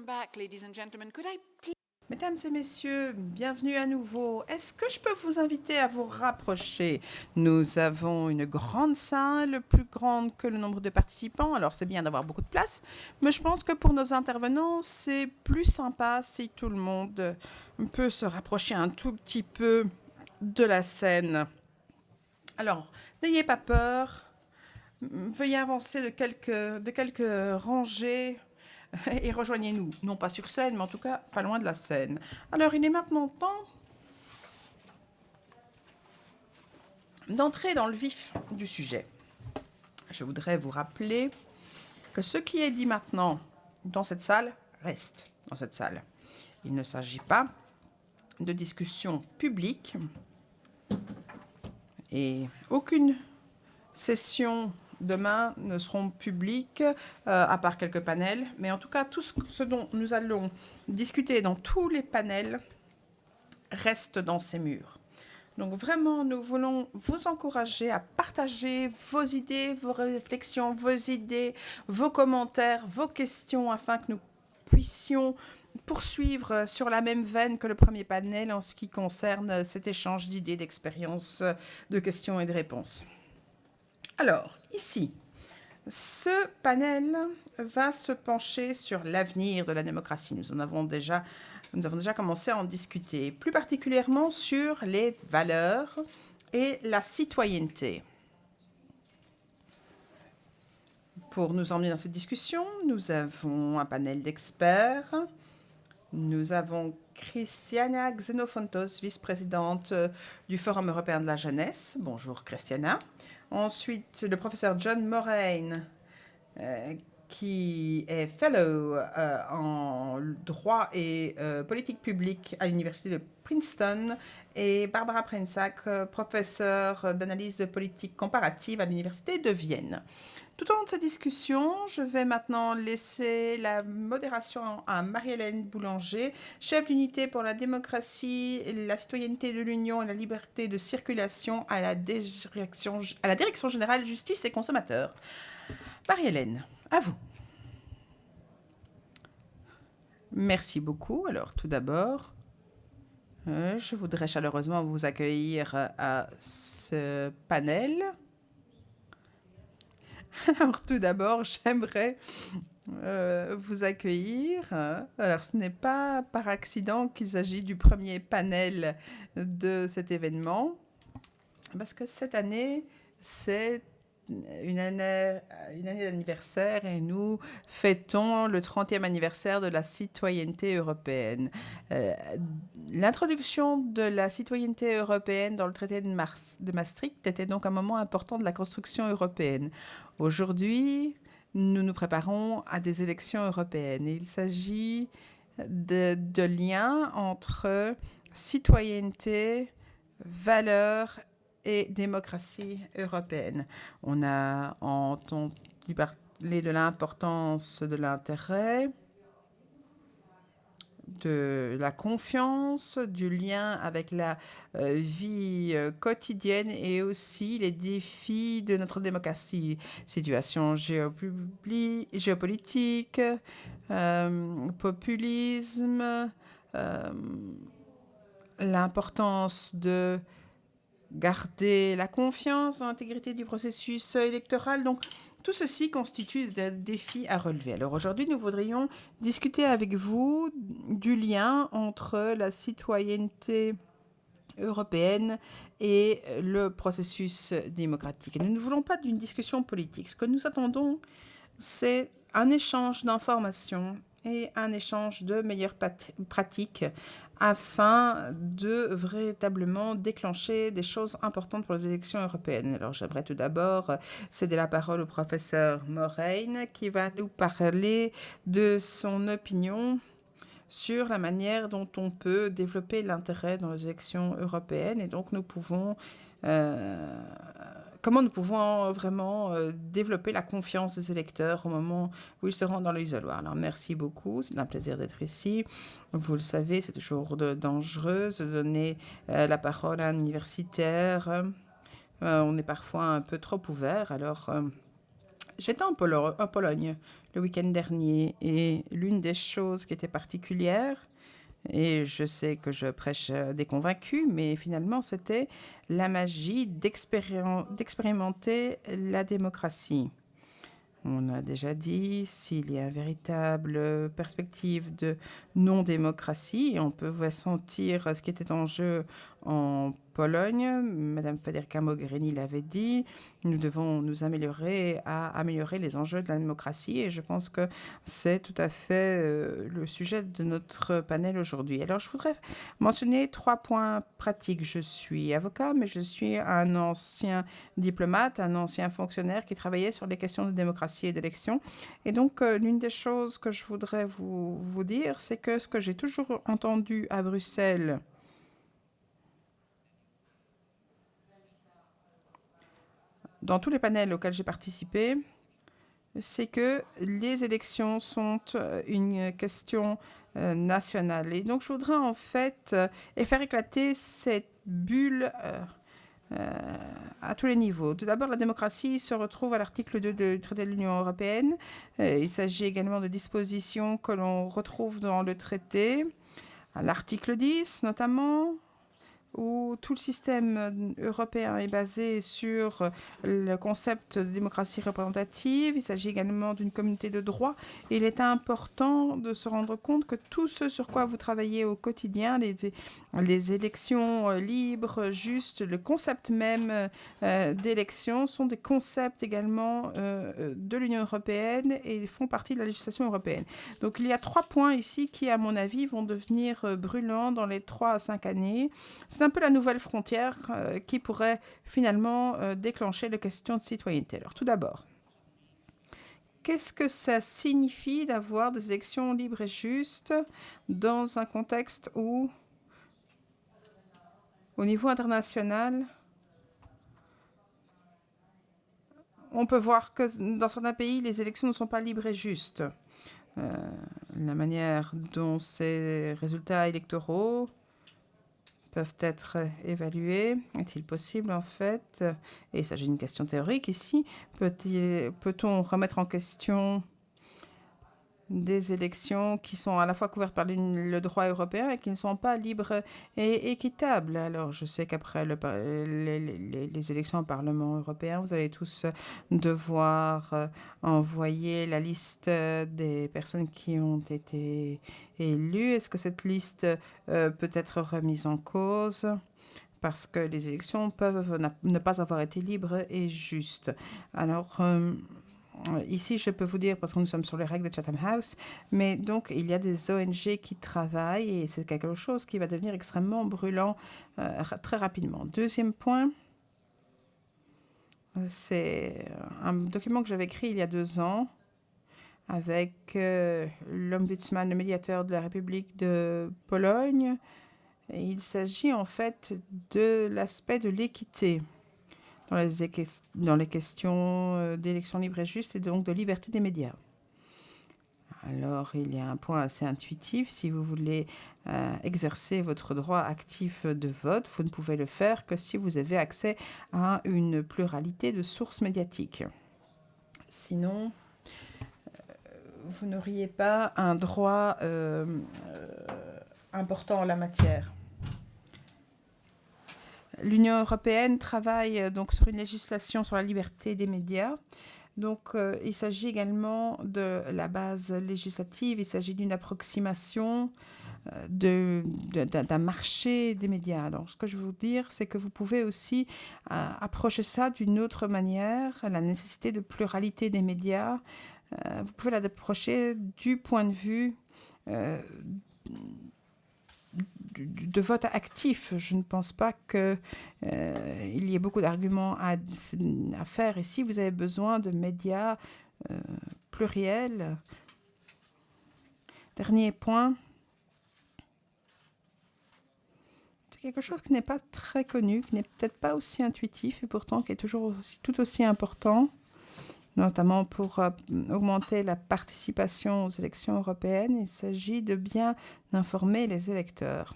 back, ladies and gentlemen. Could I please... Mesdames et messieurs, bienvenue à nouveau. Est-ce que je peux vous inviter à vous rapprocher? Nous avons une grande salle, plus grande que le nombre de participants, alors c'est bien d'avoir beaucoup de place, mais je pense que pour nos intervenants, c'est plus sympa si tout le monde peut se rapprocher un tout petit peu de la scène. Alors, n'ayez pas peur, veuillez avancer de quelques rangées et rejoignez-nous, non pas sur scène, mais en tout cas pas loin de la scène. Alors, il est maintenant temps d'entrer dans le vif du sujet. Je voudrais vous rappeler que ce qui est dit maintenant dans cette salle reste dans cette salle. Il ne s'agit pas de discussion publique et aucune session demain ne seront publiques, à part quelques panels. Mais en tout cas, tout ce dont nous allons discuter dans tous les panels reste dans ces murs. Donc vraiment, nous voulons vous encourager à partager vos idées, vos réflexions, vos idées, vos commentaires, vos questions, afin que nous puissions poursuivre sur la même veine que le premier panel en ce qui concerne cet échange d'idées, d'expériences, de questions et de réponses. Alors, ici, ce panel va se pencher sur l'avenir de la démocratie. Nous avons déjà commencé à en discuter, plus particulièrement sur les valeurs et la citoyenneté. Pour nous emmener dans cette discussion, nous avons un panel d'experts. Nous avons Christiana Xenofontos, vice-présidente du Forum européen de la jeunesse. Bonjour Christiana. Ensuite, le professeur John Moraine, qui est fellow en droit et politique publique à l'université de Princeton, et Barbara Prensack, professeure d'analyse politique comparative à l'université de Vienne. Tout au long de cette discussion, je vais maintenant laisser la modération à Marie-Hélène Boulanger, chef d'unité pour la démocratie, la citoyenneté de l'Union et la liberté de circulation à la Direction générale justice et consommateurs. Marie-Hélène, à vous. Merci beaucoup. Alors, tout d'abord, je voudrais chaleureusement vous accueillir à ce panel. Alors, tout d'abord, j'aimerais vous accueillir. Alors, ce n'est pas par accident qu'il s'agit du premier panel de cet événement, parce que cette année, c'est une année d'anniversaire et nous fêtons le 30e anniversaire de la citoyenneté européenne. L'introduction de la citoyenneté européenne dans le traité de Maastricht était donc un moment important de la construction européenne. Aujourd'hui, nous nous préparons à des élections européennes. Il s'agit de liens entre citoyenneté, valeurs et démocratie européenne. On a entendu parler de l'importance de l'intérêt, de la confiance, du lien avec la vie quotidienne et aussi les défis de notre démocratie. Situation géopolitique, populisme, l'importance de garder la confiance dans l'intégrité du processus électoral. Donc, tout ceci constitue des défis à relever. Alors aujourd'hui, nous voudrions discuter avec vous du lien entre la citoyenneté européenne et le processus démocratique. Et nous ne voulons pas d'une discussion politique. Ce que nous attendons, c'est un échange d'informations et un échange de meilleures pratiques afin de véritablement déclencher des choses importantes pour les élections européennes. Alors j'aimerais tout d'abord céder la parole au professeur Moraine qui va nous parler de son opinion sur la manière dont on peut développer l'intérêt dans les élections européennes et donc comment nous pouvons vraiment développer la confiance des électeurs au moment où ils seront dans l'isoloir. Alors merci beaucoup, c'est un plaisir d'être ici. Vous le savez, c'est toujours dangereux de donner la parole à un universitaire. On est parfois un peu trop ouvert, alors J'étais en Pologne le week-end dernier et l'une des choses qui était particulière, et je sais que je prêche des convaincus, mais finalement c'était la magie d'expérimenter la démocratie. On a déjà dit, s'il y a une véritable perspective de non-démocratie, on peut sentir ce qui était en jeu en Pologne. Madame Federica Mogherini l'avait dit, nous devons nous améliorer à améliorer les enjeux de la démocratie et je pense que c'est tout à fait le sujet de notre panel aujourd'hui. Alors, je voudrais mentionner 3 points pratiques. Je suis avocat, mais je suis un ancien diplomate, un ancien fonctionnaire qui travaillait sur les questions de démocratie et d'élection. Et donc, l'une des choses que je voudrais vous dire, c'est que ce que j'ai toujours entendu à Bruxelles, dans tous les panels auxquels j'ai participé, c'est que les élections sont une question nationale. Et donc, je voudrais en fait faire éclater cette bulle à tous les niveaux. Tout d'abord, la démocratie se retrouve à l'article 2 du traité de l'Union européenne. Il s'agit également de dispositions que l'on retrouve dans le traité, à l'article 10 notamment, où tout le système européen est basé sur le concept de démocratie représentative. Il s'agit également d'une communauté de droit. Et il est important de se rendre compte que tout ce sur quoi vous travaillez au quotidien, les élections libres, justes, le concept même d'élection sont des concepts également de l'Union européenne et font partie de la législation européenne. Donc il y a 3 points ici qui, à mon avis, vont devenir brûlants dans les 3 à 5 années. C'est un peu la nouvelle frontière qui pourrait finalement déclencher les questions de citoyenneté. Alors tout d'abord, qu'est-ce que ça signifie d'avoir des élections libres et justes dans un contexte où, au niveau international, on peut voir que dans certains pays, les élections ne sont pas libres et justes. La manière dont ces résultats électoraux peuvent être évalués. Est-il possible, en fait, et il s'agit d'une question théorique ici, peut-on remettre en question des élections qui sont à la fois couvertes par le droit européen et qui ne sont pas libres et équitables. Alors, je sais qu'après les élections au Parlement européen, vous allez tous devoir envoyer la liste des personnes qui ont été élues. Est-ce que cette liste peut être remise en cause ? Parce que les élections peuvent ne pas avoir été libres et justes. Alors, ici, je peux vous dire, parce que nous sommes sur les règles de Chatham House, mais donc il y a des ONG qui travaillent et c'est quelque chose qui va devenir extrêmement brûlant très rapidement. Deuxième point, c'est un document que j'avais écrit il y a 2 ans avec l'ombudsman, le médiateur de la République de Pologne. Et il s'agit en fait de l'aspect de l'équité dans les questions d'élections libres et justes et donc de liberté des médias. Alors, il y a un point assez intuitif. Si vous voulez exercer votre droit actif de vote, vous ne pouvez le faire que si vous avez accès à une pluralité de sources médiatiques. Sinon, vous n'auriez pas un droit important en la matière. L'Union européenne travaille donc sur une législation sur la liberté des médias. Donc, il s'agit également de la base législative, il s'agit d'une approximation d'un marché des médias. Alors, ce que je veux vous dire, c'est que vous pouvez aussi approcher ça d'une autre manière, la nécessité de pluralité des médias. Vous pouvez l'approcher du point de vue de vote actif. Je ne pense pas qu'il y ait beaucoup d'arguments à faire ici. Vous avez besoin de médias pluriels. Dernier point. C'est quelque chose qui n'est pas très connu, qui n'est peut-être pas aussi intuitif et pourtant qui est toujours tout aussi important, notamment pour augmenter la participation aux élections européennes. Il s'agit de bien informer les électeurs.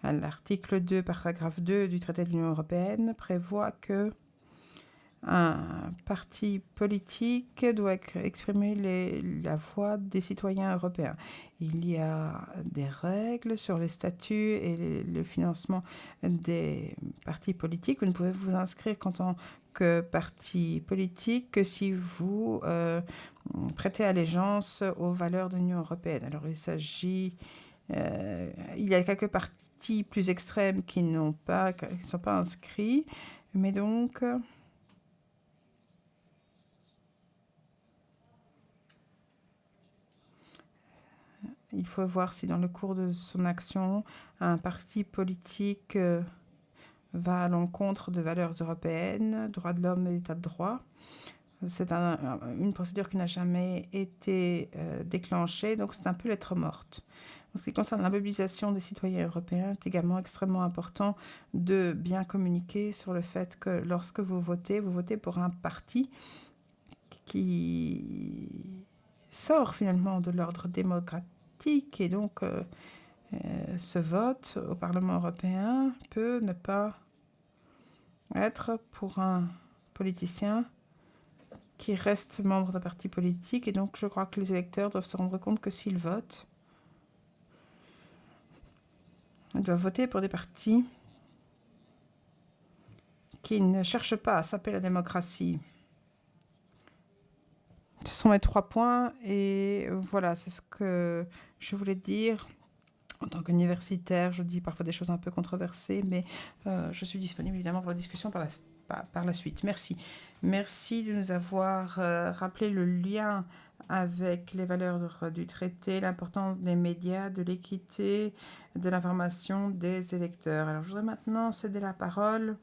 L'article 2, paragraphe 2 du traité de l'Union européenne prévoit que Un parti politique doit exprimer la voix des citoyens européens. Il y a des règles sur les statuts et le financement des partis politiques. Vous ne pouvez vous inscrire qu'en tant que parti politique que si vous prêtez allégeance aux valeurs de l'Union européenne. Alors il s'agit... il y a quelques partis plus extrêmes qui ne sont pas inscrits, mais donc... il faut voir si dans le cours de son action, un parti politique va à l'encontre de valeurs européennes, droits de l'homme et état de droit. C'est une procédure qui n'a jamais été déclenchée, donc c'est un peu lettre morte. En ce qui concerne la mobilisation des citoyens européens, c'est également extrêmement important de bien communiquer sur le fait que lorsque vous votez pour un parti qui sort finalement de l'ordre démocratique. Et donc, ce vote au Parlement européen peut ne pas être pour un politicien qui reste membre d'un parti politique. Et donc, je crois que les électeurs doivent se rendre compte que s'ils votent, ils doivent voter pour des partis qui ne cherchent pas à saper la démocratie. Ce sont mes 3 points et voilà, c'est ce que je voulais dire. En tant qu'universitaire, je dis parfois des choses un peu controversées, mais je suis disponible évidemment pour la discussion par la suite. Merci. Merci de nous avoir rappelé le lien avec les valeurs du traité, l'importance des médias, de l'équité, de l'information des électeurs. Alors, je voudrais maintenant céder la parole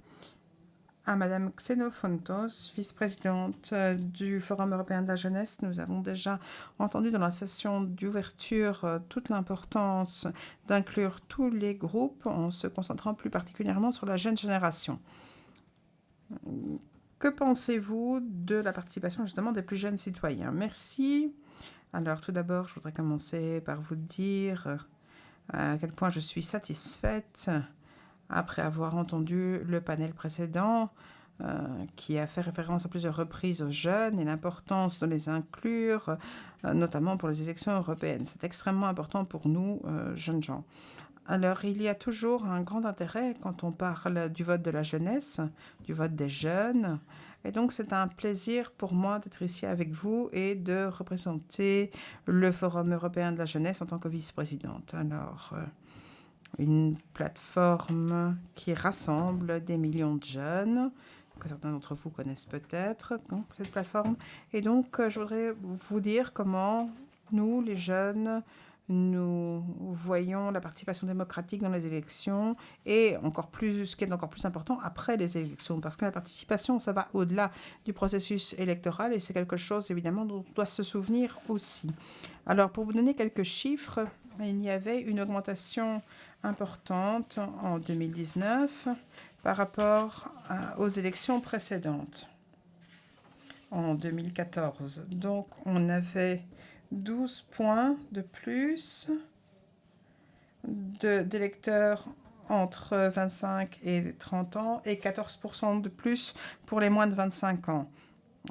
à Madame Xenofontos, vice-présidente du Forum européen de la jeunesse. Nous avons déjà entendu dans la session d'ouverture toute l'importance d'inclure tous les groupes en se concentrant plus particulièrement sur la jeune génération. Que pensez-vous de la participation justement des plus jeunes citoyens? Merci. Alors tout d'abord, je voudrais commencer par vous dire à quel point je suis satisfaite après avoir entendu le panel précédent qui a fait référence à plusieurs reprises aux jeunes et l'importance de les inclure, notamment pour les élections européennes. C'est extrêmement important pour nous, jeunes gens. Alors, il y a toujours un grand intérêt quand on parle du vote de la jeunesse, du vote des jeunes. Et donc, c'est un plaisir pour moi d'être ici avec vous et de représenter le Forum européen de la jeunesse en tant que vice-présidente. Alors... une plateforme qui rassemble des millions de jeunes, que certains d'entre vous connaissent peut-être, cette plateforme. Et donc, je voudrais vous dire comment nous, les jeunes, nous voyons la participation démocratique dans les élections et encore plus, ce qui est encore plus important, après les élections. Parce que la participation, ça va au-delà du processus électoral et c'est quelque chose, évidemment, dont on doit se souvenir aussi. Alors, pour vous donner quelques chiffres, il y avait une augmentation importante en 2019 par rapport aux élections précédentes en 2014. Donc, on avait 12 points de plus d'électeurs entre 25 et 30 ans et 14% de plus pour les moins de 25 ans.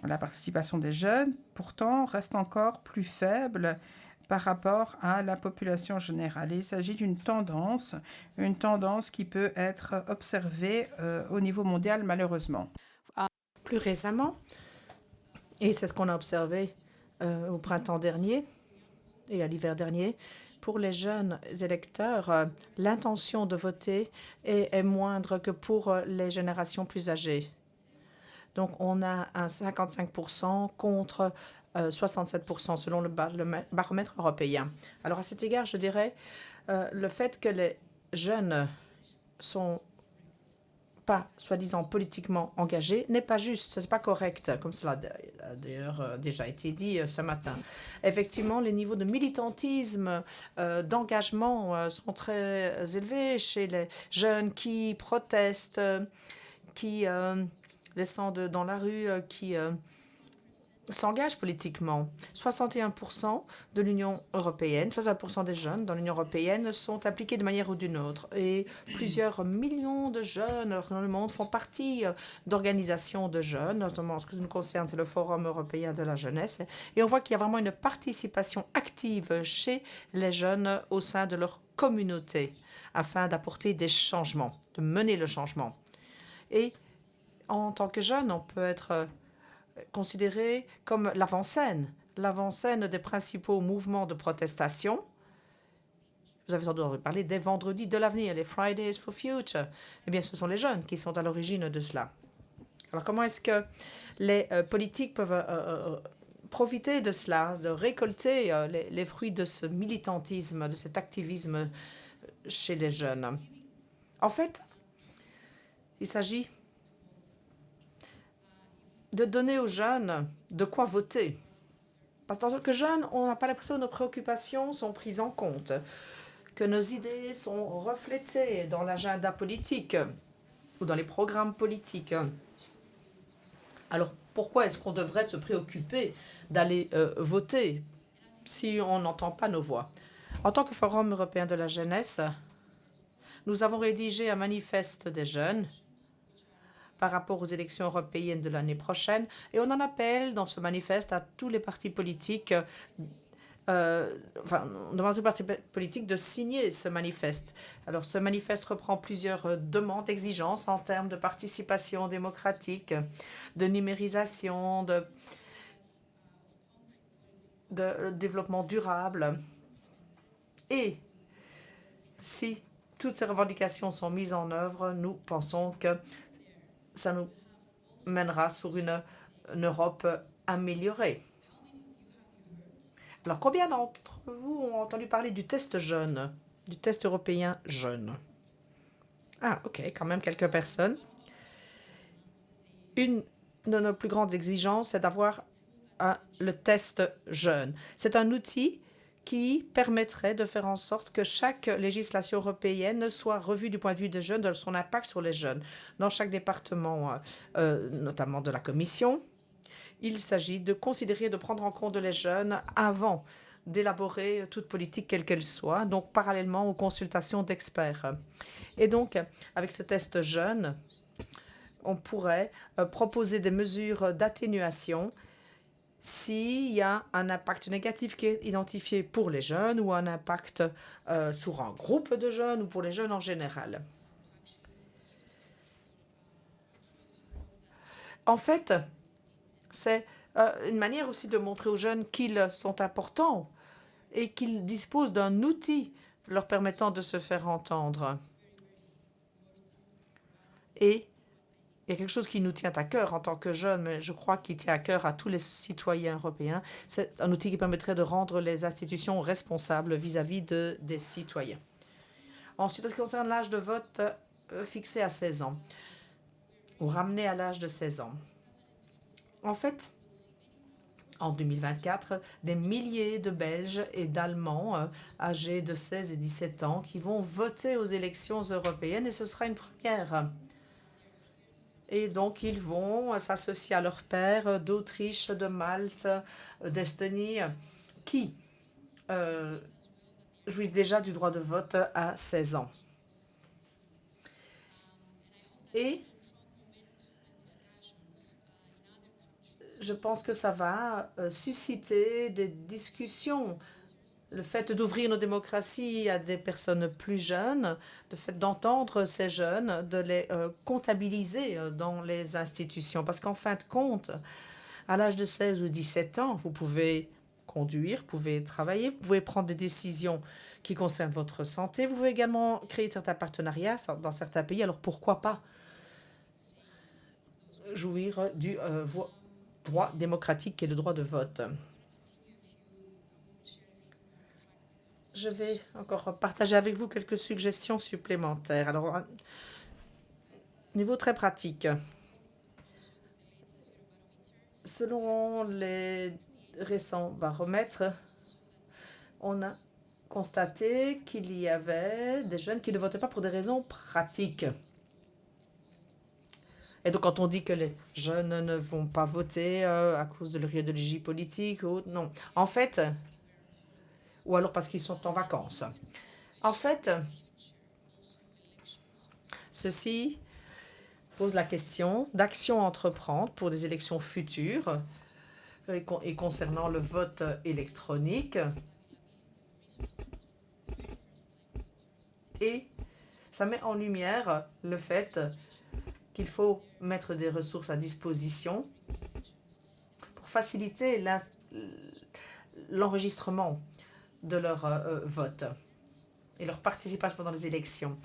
La participation des jeunes, pourtant, reste encore plus faible par rapport à la population générale. Il s'agit d'une tendance qui peut être observée au niveau mondial, malheureusement. Plus récemment, et c'est ce qu'on a observé au printemps dernier et à l'hiver dernier, pour les jeunes électeurs, l'intention de voter est moindre que pour les générations plus âgées. Donc, on a un 55% contre 67% selon le baromètre européen. Alors, à cet égard, je dirais le fait que les jeunes sont pas soi-disant politiquement engagés n'est pas juste, ce n'est pas correct, comme cela a d'ailleurs déjà été dit ce matin. Effectivement, les niveaux de militantisme, d'engagement sont très élevés chez les jeunes qui protestent, qui descendent dans la rue, qui s'engagent politiquement. 61% de l'Union européenne, 60% des jeunes dans l'Union européenne sont impliqués de manière ou d'une autre. Et plusieurs millions de jeunes dans le monde font partie d'organisations de jeunes, notamment ce qui nous concerne, c'est le Forum européen de la jeunesse. Et on voit qu'il y a vraiment une participation active chez les jeunes au sein de leur communauté afin d'apporter des changements, de mener le changement. Et en tant que jeune, on peut être considéré comme l'avant-scène des principaux mouvements de protestation. Vous avez entendu parler des vendredis de l'avenir, les Fridays for Future. Eh bien, ce sont les jeunes qui sont à l'origine de cela. Alors, comment est-ce que les politiques peuvent profiter de cela, de récolter les fruits de ce militantisme, de cet activisme chez les jeunes? En fait, il s'agit de donner aux jeunes de quoi voter. Parce qu'en tant que jeunes, on n'a pas l'impression que nos préoccupations sont prises en compte, que nos idées sont reflétées dans l'agenda politique ou dans les programmes politiques. Alors, pourquoi est-ce qu'on devrait se préoccuper d'aller voter si on n'entend pas nos voix? En tant que Forum européen de la jeunesse, nous avons rédigé un manifeste des jeunes par rapport aux élections européennes de l'année prochaine. Et on en appelle dans ce manifeste à tous les partis politiques, on demande à tous les partis politiques de signer ce manifeste. Alors ce manifeste reprend plusieurs demandes, exigences en termes de participation démocratique, de numérisation, de développement durable. Et si toutes ces revendications sont mises en œuvre, nous pensons que ça nous mènera sur une Europe améliorée. Alors, combien d'entre vous ont entendu parler du test jeune, du test européen jeune? Ah, OK, quand même quelques personnes. Une de nos plus grandes exigences, c'est d'avoir le test jeune. C'est un outil qui permettrait de faire en sorte que chaque législation européenne soit revue du point de vue des jeunes, de son impact sur les jeunes. Dans chaque département, notamment de la Commission, il s'agit de considérer, de prendre en compte les jeunes avant d'élaborer toute politique quelle qu'elle soit, donc parallèlement aux consultations d'experts. Et donc, avec ce test jeune, on pourrait proposer des mesures d'atténuation s'il y a un impact négatif qui est identifié pour les jeunes ou un impact sur un groupe de jeunes ou pour les jeunes en général. En fait, c'est une manière aussi de montrer aux jeunes qu'ils sont importants et qu'ils disposent d'un outil leur permettant de se faire entendre. Et il y a quelque chose qui nous tient à cœur en tant que jeunes, mais je crois qu'il tient à cœur à tous les citoyens européens. C'est un outil qui permettrait de rendre les institutions responsables vis-à-vis des citoyens. Ensuite, en ce qui concerne l'âge de vote fixé à 16 ans, ou ramené à l'âge de 16 ans. En fait, en 2024, des milliers de Belges et d'Allemands âgés de 16 et 17 ans qui vont voter aux élections européennes et ce sera une première. Et donc, ils vont s'associer à leurs pairs d'Autriche, de Malte, d'Estonie, qui jouissent déjà du droit de vote à 16 ans. Et je pense que ça va susciter des discussions. Le fait d'ouvrir nos démocraties à des personnes plus jeunes, le fait d'entendre ces jeunes, de les comptabiliser dans les institutions. Parce qu'en fin de compte, à l'âge de 16 ou 17 ans, vous pouvez conduire, vous pouvez travailler, vous pouvez prendre des décisions qui concernent votre santé. Vous pouvez également créer certains partenariats dans certains pays. Alors pourquoi pas jouir du droit démocratique et le droit de vote? Je vais encore partager avec vous quelques suggestions supplémentaires. Alors, niveau très pratique, selon les récents baromètres, on a constaté qu'il y avait des jeunes qui ne votaient pas pour des raisons pratiques. Et donc, quand on dit que les jeunes ne vont pas voter à cause de leur idéologie politique, ou non. En fait, ou alors parce qu'ils sont en vacances. En fait, ceci pose la question d'actions à entreprendre pour des élections futures et concernant le vote électronique. Et ça met en lumière le fait qu'il faut mettre des ressources à disposition pour faciliter l'enregistrement de leur vote et leur participation dans les élections.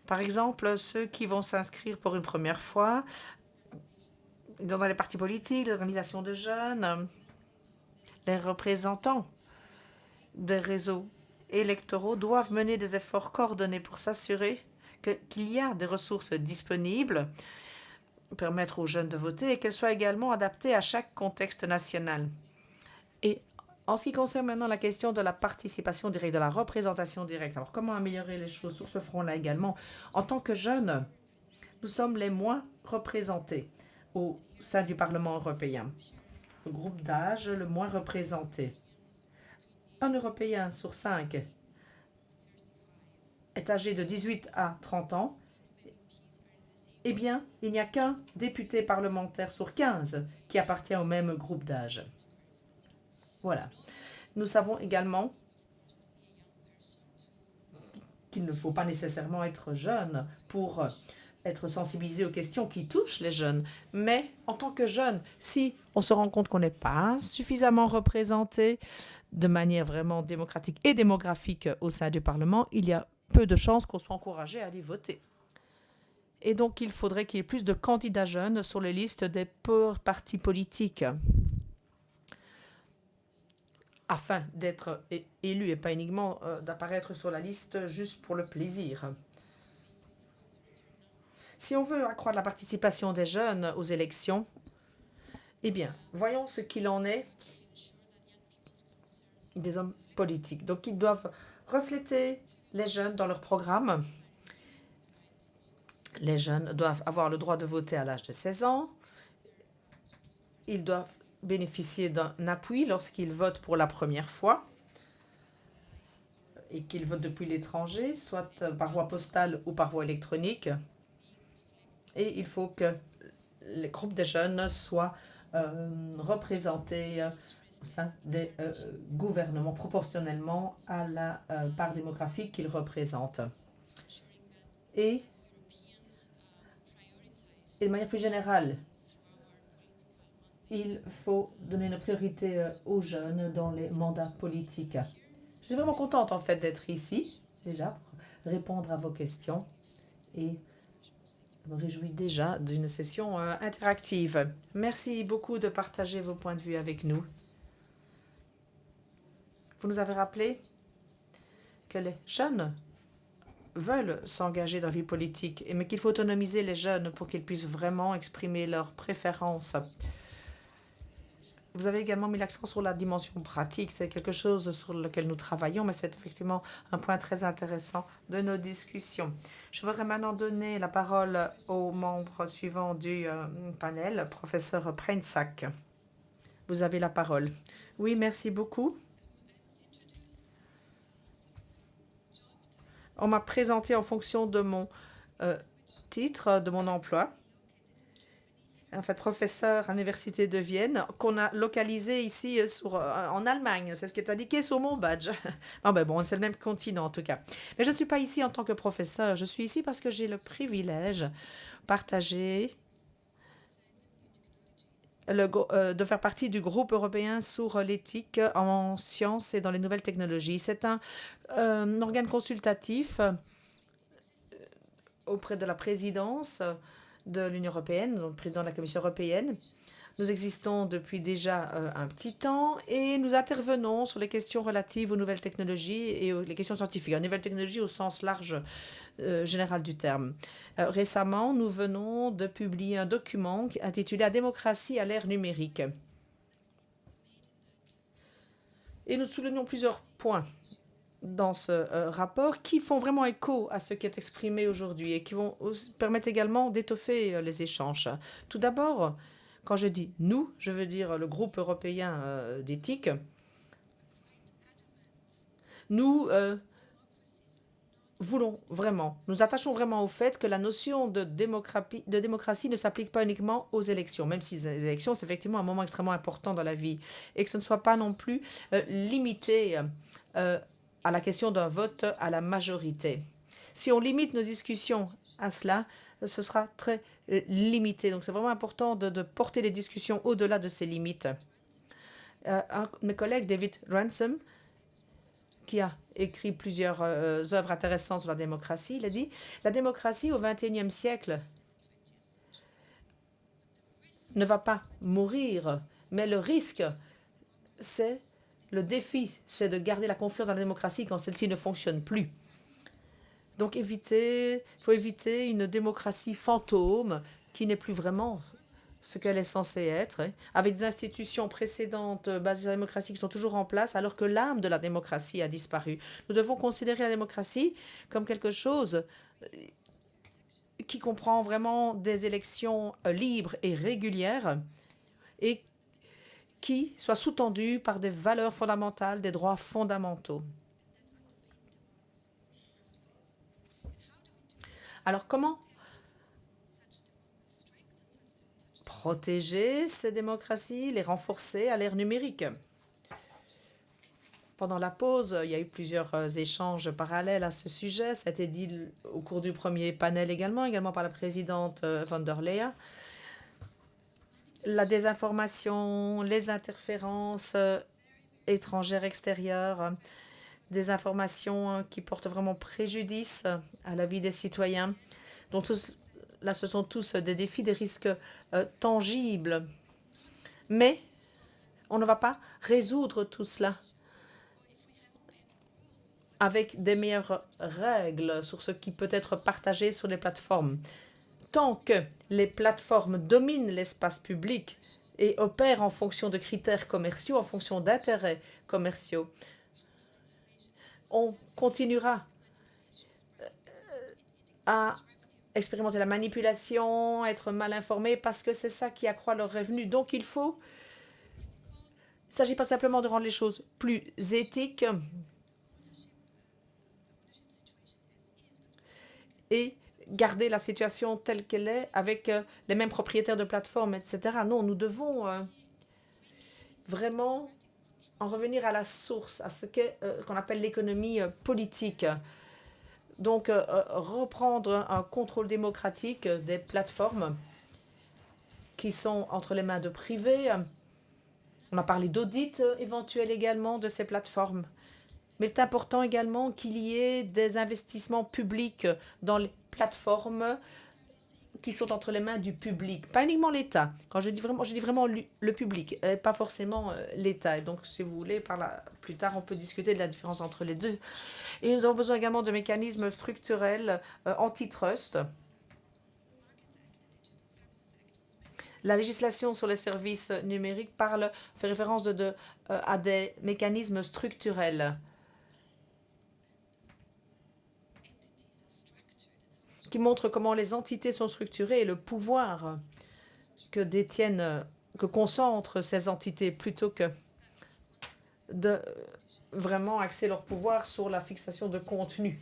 Par exemple, ceux qui vont s'inscrire pour une première fois dans les partis politiques, les organisations de jeunes, les représentants des réseaux électoraux doivent mener des efforts coordonnés pour s'assurer qu'il y a des ressources disponibles, permettre aux jeunes de voter et qu'elles soient également adaptées à chaque contexte national. Et en ce qui concerne maintenant la question de la participation directe, de la représentation directe, alors comment améliorer les choses sur ce front-là également? En tant que jeunes, nous sommes les moins représentés au sein du Parlement européen. Le groupe d'âge le moins représenté. Un Européen sur 5 est âgé de 18 à 30 ans. Eh bien, il n'y a qu'un député parlementaire sur 15 qui appartient au même groupe d'âge. Voilà. Nous savons également qu'il ne faut pas nécessairement être jeune pour être sensibilisé aux questions qui touchent les jeunes. Mais en tant que jeune, si on se rend compte qu'on n'est pas suffisamment représenté de manière vraiment démocratique et démographique au sein du Parlement, il y a peu de chances qu'on soit encouragé à aller voter. Et donc, il faudrait qu'il y ait plus de candidats jeunes sur les listes des partis politiques afin d'être élu et pas uniquement d'apparaître sur la liste juste pour le plaisir. Si on veut accroître la participation des jeunes aux élections, eh bien, voyons ce qu'il en est des hommes politiques. Donc, ils doivent refléter les jeunes dans leur programme. Les jeunes doivent avoir le droit de voter à l'âge de 16 ans. Ils doivent bénéficier d'un appui lorsqu'ils votent pour la première fois et qu'ils votent depuis l'étranger, soit par voie postale ou par voie électronique. Et il faut que les groupes des jeunes soient représentés au sein des gouvernements proportionnellement à la part démographique qu'ils représentent. Et de manière plus générale, il faut donner une priorité aux jeunes dans les mandats politiques. Je suis vraiment contente en fait d'être ici, déjà, pour répondre à vos questions. Et je me réjouis déjà d'une session interactive. Merci beaucoup de partager vos points de vue avec nous. Vous nous avez rappelé que les jeunes veulent s'engager dans la vie politique, mais qu'il faut autonomiser les jeunes pour qu'ils puissent vraiment exprimer leurs préférences. Vous avez également mis l'accent sur la dimension pratique. C'est quelque chose sur lequel nous travaillons, mais c'est effectivement un point très intéressant de nos discussions. Je voudrais maintenant donner la parole aux membres suivants du panel, professeur Preinsack. Vous avez la parole. Oui, merci beaucoup. On m'a présenté en fonction de mon titre, de mon emploi. En fait, professeur à l'Université de Vienne, qu'on a localisé ici en Allemagne. C'est ce qui est indiqué sur mon badge. Non, ben bon, c'est le même continent en tout cas. Mais je ne suis pas ici en tant que professeur. Je suis ici parce que j'ai le privilège de partager de faire partie du groupe européen sur l'éthique en sciences et dans les nouvelles technologies. C'est un organe consultatif auprès de la présidence de l'Union européenne, donc le président de la Commission européenne. Nous existons depuis déjà un petit temps et nous intervenons sur les questions relatives aux nouvelles technologies et les questions scientifiques, aux nouvelles technologies au sens large général du terme. Récemment, nous venons de publier un document intitulé « La démocratie à l'ère numérique ». Et nous soulignons plusieurs points dans ce rapport qui font vraiment écho à ce qui est exprimé aujourd'hui et qui vont permettre également d'étoffer les échanges. Tout d'abord, quand je dis nous, je veux dire le groupe européen d'éthique. Nous nous attachons vraiment au fait que la notion de démocratie ne s'applique pas uniquement aux élections, même si les élections, c'est effectivement un moment extrêmement important dans la vie, et que ce ne soit pas non plus limité à la question d'un vote à la majorité. Si on limite nos discussions à cela, ce sera très limité. Donc c'est vraiment important de porter les discussions au-delà de ces limites. Un de mes collègues, David Ransom, qui a écrit plusieurs œuvres intéressantes sur la démocratie, il a dit « La démocratie au XXIe siècle ne va pas mourir, mais le risque, c'est le défi, c'est de garder la confiance dans la démocratie quand celle-ci ne fonctionne plus. » Donc il faut éviter une démocratie fantôme qui n'est plus vraiment ce qu'elle est censée être, avec des institutions précédentes basées sur la démocratie qui sont toujours en place, alors que l'âme de la démocratie a disparu. Nous devons considérer la démocratie comme quelque chose qui comprend vraiment des élections libres et régulières et qui soit sous-tendues par des valeurs fondamentales, des droits fondamentaux. Alors, comment protéger ces démocraties, les renforcer à l'ère numérique? Pendant la pause, il y a eu plusieurs échanges parallèles à ce sujet. Ça a été dit au cours du premier panel également par la présidente von der Leyen. La désinformation, les interférences étrangères, extérieures, des informations qui portent vraiment préjudice à la vie des citoyens. Donc là, ce sont tous des défis, des risques tangibles. Mais on ne va pas résoudre tout cela avec des meilleures règles sur ce qui peut être partagé sur les plateformes. Tant que les plateformes dominent l'espace public et opèrent en fonction de critères commerciaux, en fonction d'intérêts commerciaux, on continuera à expérimenter la manipulation, être mal informé, parce que c'est ça qui accroît leurs revenus. Donc il ne s'agit pas simplement de rendre les choses plus éthiques et garder la situation telle qu'elle est avec les mêmes propriétaires de plateformes, etc. Non, nous devons vraiment en revenir à la source, à ce qu'on appelle l'économie politique. Donc, reprendre un contrôle démocratique des plateformes qui sont entre les mains de privés. On a parlé d'audit éventuel également de ces plateformes. Mais c'est important également qu'il y ait des investissements publics dans les plateformes qui sont entre les mains du public, pas uniquement l'État. Quand je dis vraiment le public, pas forcément l'État. Et donc, si vous voulez, plus tard, on peut discuter de la différence entre les deux. Et nous avons besoin également de mécanismes structurels antitrust. La législation sur les services numériques fait référence à des mécanismes structurels qui montrent comment les entités sont structurées et le pouvoir que concentrent ces entités, plutôt que de vraiment axer leur pouvoir sur la fixation de contenu.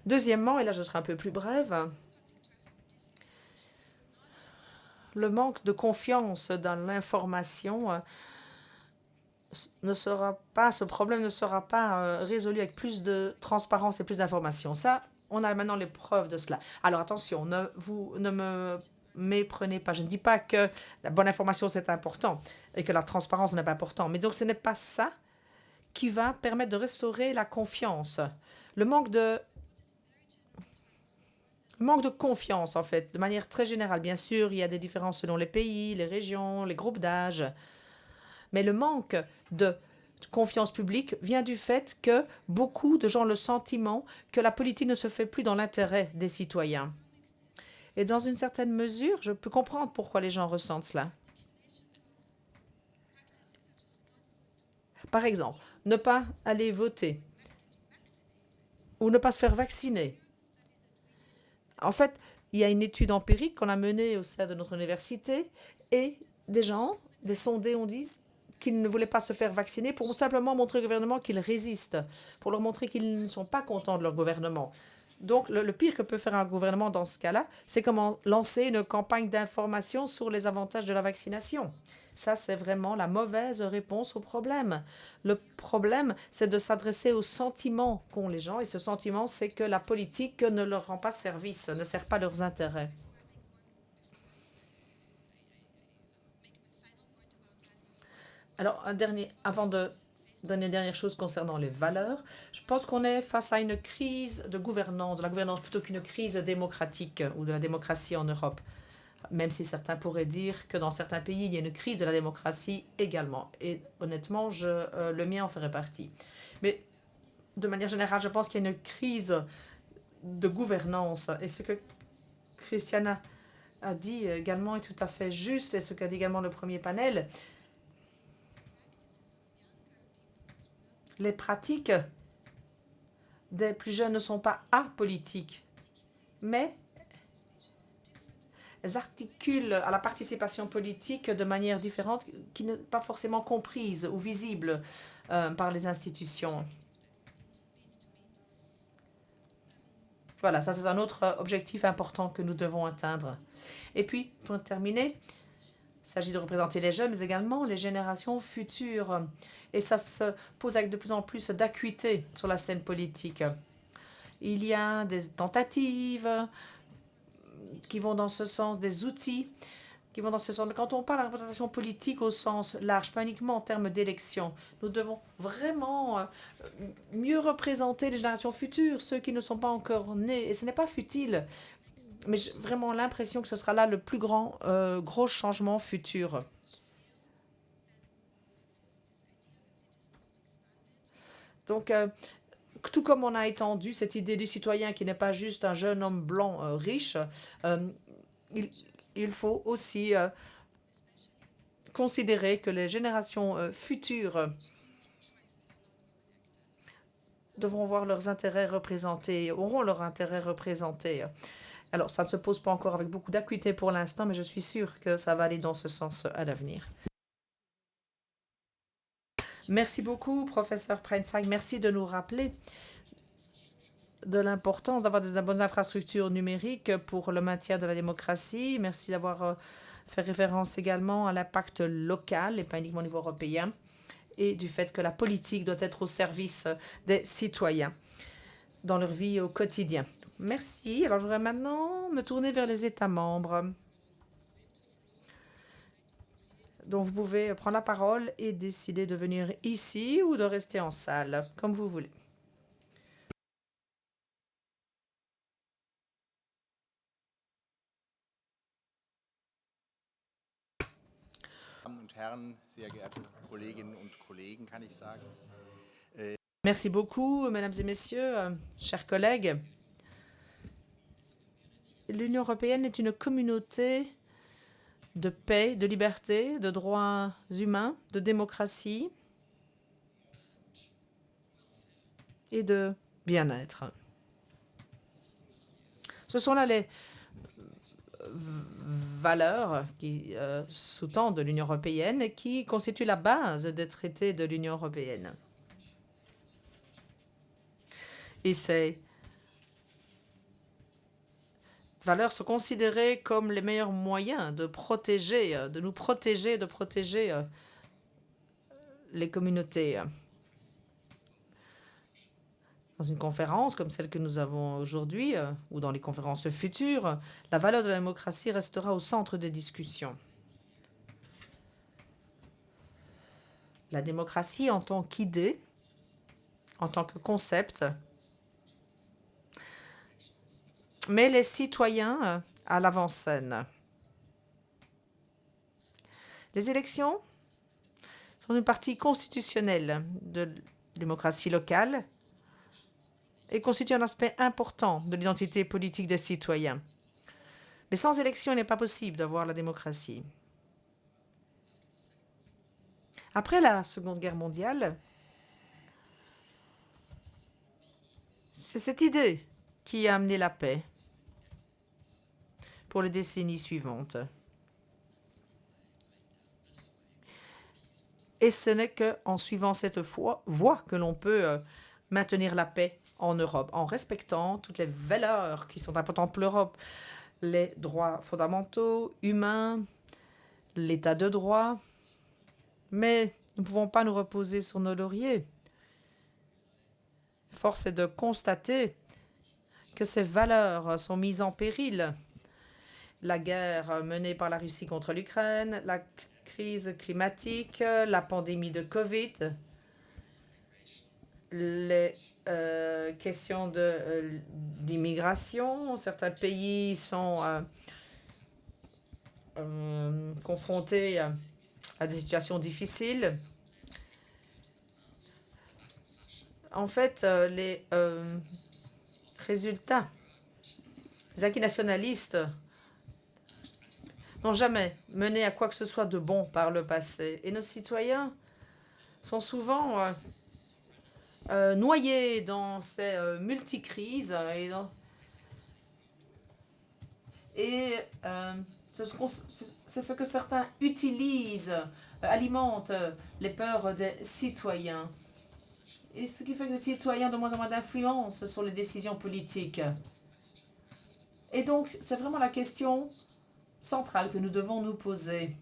Deuxièmement, et là je serai un peu plus brève, le manque de confiance dans l'information ce problème ne sera pas résolu avec plus de transparence et plus d'information. Ça, on a maintenant les preuves de cela. Alors attention, ne me méprenez pas. Je ne dis pas que la bonne information, c'est important et que la transparence n'est pas important. Mais donc, ce n'est pas ça qui va permettre de restaurer la confiance. Le manque de confiance, en fait, de manière très générale. Bien sûr, il y a des différences selon les pays, les régions, les groupes d'âge. Mais le manque de confiance publique vient du fait que beaucoup de gens ont le sentiment que la politique ne se fait plus dans l'intérêt des citoyens. Et dans une certaine mesure, je peux comprendre pourquoi les gens ressentent cela. Par exemple, ne pas aller voter ou ne pas se faire vacciner. En fait, il y a une étude empirique qu'on a menée au sein de notre université et des gens, des sondés, on dit, qu'ils ne voulaient pas se faire vacciner pour simplement montrer au gouvernement qu'ils résistent, pour leur montrer qu'ils ne sont pas contents de leur gouvernement. Donc, le pire que peut faire un gouvernement dans ce cas-là, c'est comment lancer une campagne d'information sur les avantages de la vaccination. Ça, c'est vraiment la mauvaise réponse au problème. Le problème, c'est de s'adresser aux sentiments qu'ont les gens. Et ce sentiment, c'est que la politique ne leur rend pas service, ne sert pas leurs intérêts. Alors, avant de donner une dernière chose concernant les valeurs, je pense qu'on est face à une crise de la gouvernance plutôt qu'une crise démocratique ou de la démocratie en Europe. Même si certains pourraient dire que dans certains pays, il y a une crise de la démocratie également. Et honnêtement, le mien en ferait partie. Mais de manière générale, je pense qu'il y a une crise de gouvernance. Et ce que Christiana a dit également est tout à fait juste, et ce qu'a dit également le premier panel. Les pratiques des plus jeunes ne sont pas apolitiques, mais elles articulent à la participation politique de manière différente qui n'est pas forcément comprise ou visible par les institutions. Voilà, ça c'est un autre objectif important que nous devons atteindre. Et puis, pour terminer, il s'agit de représenter les jeunes, mais également les générations futures. Et ça se pose avec de plus en plus d'acuité sur la scène politique. Il y a des tentatives qui vont dans ce sens, des outils qui vont dans ce sens. Mais quand on parle de la représentation politique au sens large, pas uniquement en termes d'élection, nous devons vraiment mieux représenter les générations futures, ceux qui ne sont pas encore nés. Et ce n'est pas futile, mais j'ai vraiment l'impression que ce sera là le plus gros changement futur. Donc, tout comme on a étendu cette idée du citoyen qui n'est pas juste un jeune homme blanc riche, il faut aussi considérer que les générations futures devront voir leurs intérêts représentés, auront leurs intérêts représentés. Alors, ça ne se pose pas encore avec beaucoup d'acuité pour l'instant, mais je suis sûre que ça va aller dans ce sens à l'avenir. Merci beaucoup, professeur Prenzag. Merci de nous rappeler de l'importance d'avoir des bonnes infrastructures numériques pour le maintien de la démocratie. Merci d'avoir fait référence également à l'impact local et pas uniquement au niveau européen et du fait que la politique doit être au service des citoyens dans leur vie au quotidien. Merci. Alors, je voudrais maintenant me tourner vers les États membres. Donc, vous pouvez prendre la parole et décider de venir ici ou de rester en salle, comme vous voulez. Merci beaucoup, mesdames et messieurs, chers collègues. L'Union européenne est une communauté de paix, de liberté, de droits humains, de démocratie et de bien-être. Ce sont là les valeurs qui sous-tendent l'Union européenne et qui constituent la base des traités de l'Union européenne. Et ces valeurs sont considérées comme les meilleurs moyens de protéger, de nous protéger, de protéger les communautés. Dans une conférence comme celle que nous avons aujourd'hui, ou dans les conférences futures, la valeur de la démocratie restera au centre des discussions. La démocratie en tant qu'idée, en tant que concept, met les citoyens à l'avant-scène. Les élections sont une partie constitutionnelle de la démocratie locale et constituent un aspect important de l'identité politique des citoyens. Mais sans élection, il n'est pas possible d'avoir la démocratie. Après la Seconde Guerre mondiale, C'est cette idée qui a amené la paix pour les décennies suivantes. Et ce n'est qu'en suivant cette voie que l'on peut maintenir la paix en Europe, en respectant toutes les valeurs qui sont importantes pour l'Europe, les droits fondamentaux, humains, l'état de droit. Mais nous ne pouvons pas nous reposer sur nos lauriers. Force est de constater que ces valeurs sont mises en péril. La guerre menée par la Russie contre l'Ukraine, la crise climatique, la pandémie de Covid, les questions d'immigration. Certains pays sont confrontés à des situations difficiles. En fait, les résultats, les acquis nationalistes n'ont jamais mené à quoi que ce soit de bon par le passé. Et nos citoyens sont souvent noyés dans ces multicrises c'est ce que certains utilisent, alimentent les peurs des citoyens. Et ce qui fait que les citoyens ont de moins en moins d'influence sur les décisions politiques. Et donc, c'est vraiment la question centrale que nous devons nous poser.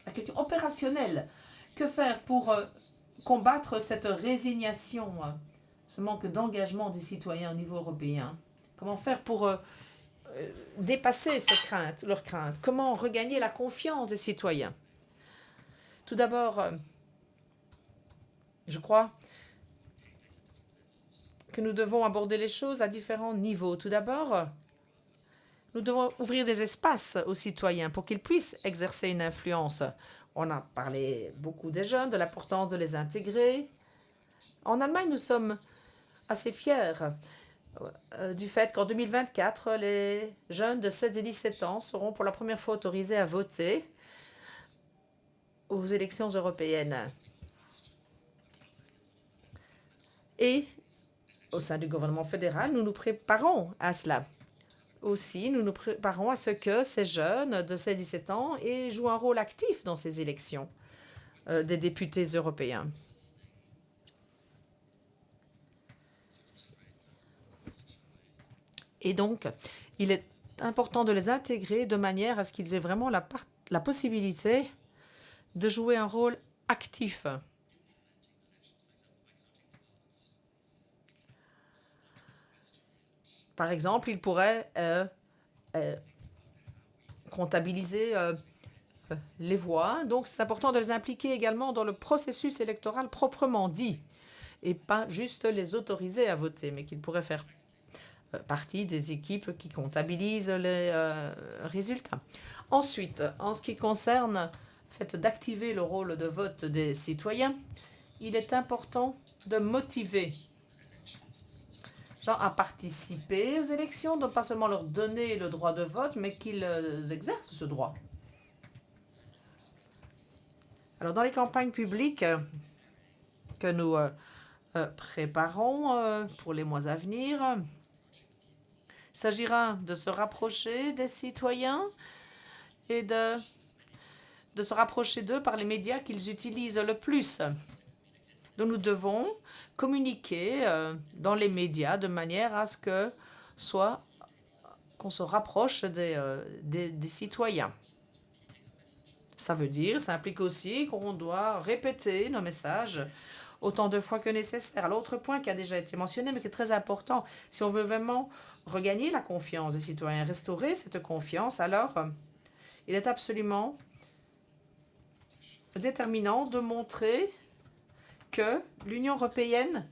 La question opérationnelle. Que faire pour combattre cette résignation, ce manque d'engagement des citoyens au niveau européen? Comment faire pour dépasser ces craintes, leurs craintes? Comment regagner la confiance des citoyens? Tout d'abord, je crois que nous devons aborder les choses à différents niveaux. Tout d'abord, nous devons ouvrir des espaces aux citoyens pour qu'ils puissent exercer une influence. On a parlé beaucoup des jeunes, de l'importance de les intégrer. En Allemagne, nous sommes assez fiers du fait qu'en 2024, les jeunes de 16 et 17 ans seront pour la première fois autorisés à voter aux élections européennes. Et au sein du gouvernement fédéral, nous nous préparons à cela. Aussi, nous nous préparons à ce que ces jeunes de 16 et 17 ans jouent un rôle actif dans ces élections des députés européens. Et donc, il est important de les intégrer de manière à ce qu'ils aient vraiment la possibilité de jouer un rôle actif. Par exemple, ils pourraient comptabiliser les voix. Donc, c'est important de les impliquer également dans le processus électoral proprement dit et pas juste les autoriser à voter, mais qu'ils pourraient faire partie des équipes qui comptabilisent les résultats. Ensuite, en ce qui concerne le fait d'activer le rôle de vote des citoyens, il est important de motiver à participer aux élections, de ne pas seulement leur donner le droit de vote, mais qu'ils exercent ce droit. Alors, dans les campagnes publiques que nous préparons pour les mois à venir, il s'agira de se rapprocher des citoyens et de se rapprocher d'eux par les médias qu'ils utilisent le plus. Donc, nous devons communiquer dans les médias de manière à ce qu'on se rapproche des citoyens. Ça implique aussi qu'on doit répéter nos messages autant de fois que nécessaire. L'autre point qui a déjà été mentionné, mais qui est très important, si on veut vraiment regagner la confiance des citoyens, restaurer cette confiance, alors il est absolument déterminant de montrer que l'Union européenne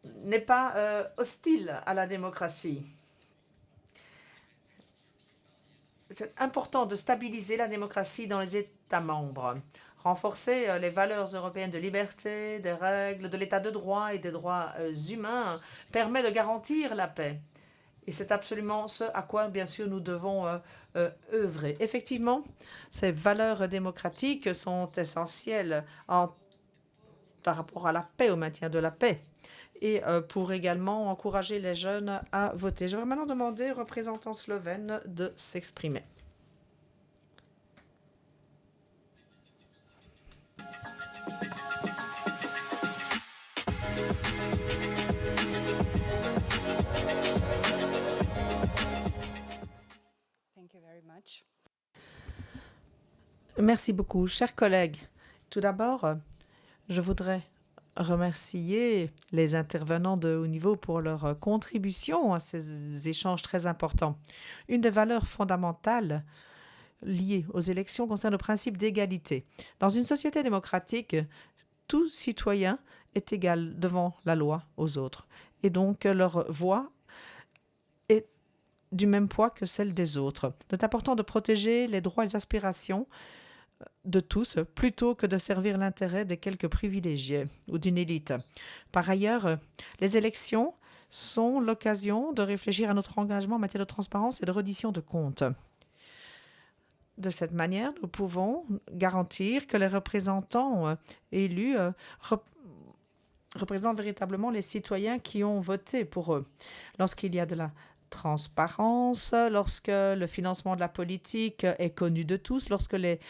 n'est pas hostile à la démocratie. C'est important de stabiliser la démocratie dans les États membres, renforcer les valeurs européennes de liberté, des règles, de l'état de droit et des droits humains permet de garantir la paix. Et c'est absolument ce à quoi, bien sûr, nous devons œuvrer. Effectivement, ces valeurs démocratiques sont essentielles par rapport à la paix, au maintien de la paix, et pour également encourager les jeunes à voter. Je vais maintenant demander au représentant slovène de s'exprimer. Merci beaucoup, chers collègues. Tout d'abord, je voudrais remercier les intervenants de haut niveau pour leur contribution à ces échanges très importants. Une des valeurs fondamentales liées aux élections concerne le principe d'égalité. Dans une société démocratique, tout citoyen est égal devant la loi aux autres. Et donc, leur voix est du même poids que celle des autres. Il est important de protéger les droits et les aspirations de tous, plutôt que de servir l'intérêt de quelques privilégiés ou d'une élite. Par ailleurs, les élections sont l'occasion de réfléchir à notre engagement en matière de transparence et de reddition de comptes. De cette manière, nous pouvons garantir que les représentants élus représentent véritablement les citoyens qui ont voté pour eux. Lorsqu'il y a de la transparence, lorsque le financement de la politique est connu de tous, lorsque les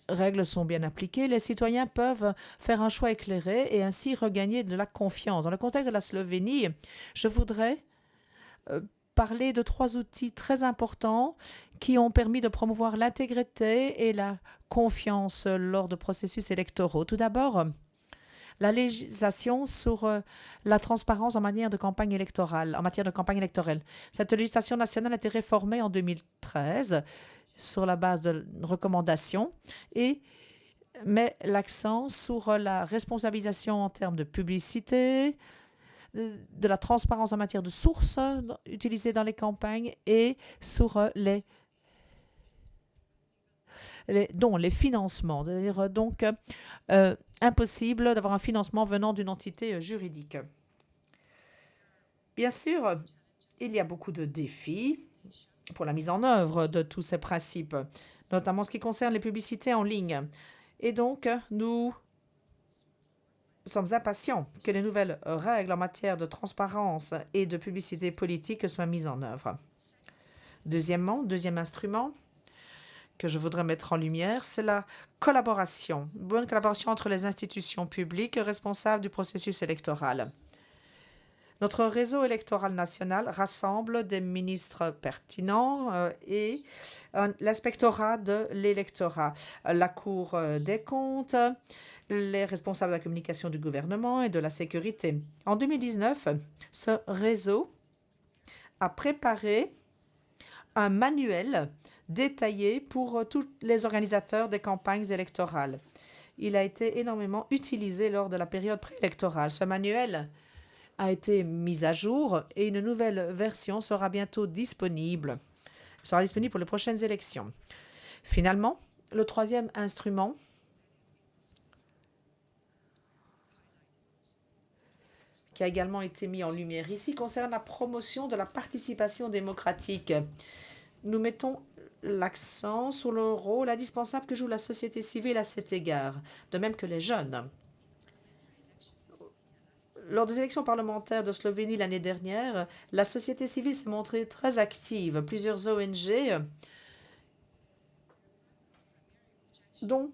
règles sont bien appliquées, les citoyens peuvent faire un choix éclairé et ainsi regagner de la confiance. Dans le contexte de la Slovénie, je voudrais parler de 3 outils très importants qui ont permis de promouvoir l'intégrité et la confiance lors de processus électoraux. Tout d'abord, la législation sur la transparence en matière de campagne électorale. Cette législation nationale a été réformée en 2013 sur la base de recommandations et met l'accent sur la responsabilisation en termes de publicité, de la transparence en matière de sources utilisées dans les campagnes et sur les financements. C'est-à-dire donc impossible d'avoir un financement venant d'une entité juridique. Bien sûr, il y a beaucoup de défis pour la mise en œuvre de tous ces principes, notamment en ce qui concerne les publicités en ligne. Et donc, nous sommes impatients que les nouvelles règles en matière de transparence et de publicité politique soient mises en œuvre. Deuxièmement, deuxième instrument que je voudrais mettre en lumière, c'est la collaboration, une bonne collaboration entre les institutions publiques responsables du processus électoral. Notre réseau électoral national rassemble des ministres pertinents et l'inspectorat de l'électorat, la Cour des comptes, les responsables de la communication du gouvernement et de la sécurité. En 2019, ce réseau a préparé un manuel détaillé pour tous les organisateurs des campagnes électorales. Il a été énormément utilisé lors de la période préélectorale. Ce manuel a été mis à jour et une nouvelle version sera bientôt disponible. Sera disponible pour les prochaines élections. Finalement, le troisième instrument qui a également été mis en lumière ici concerne la promotion de la participation démocratique. Nous mettons l'accent sur le rôle indispensable que joue la société civile à cet égard, de même que les jeunes. Lors des élections parlementaires de Slovénie l'année dernière, la société civile s'est montrée très active. Plusieurs ONG dont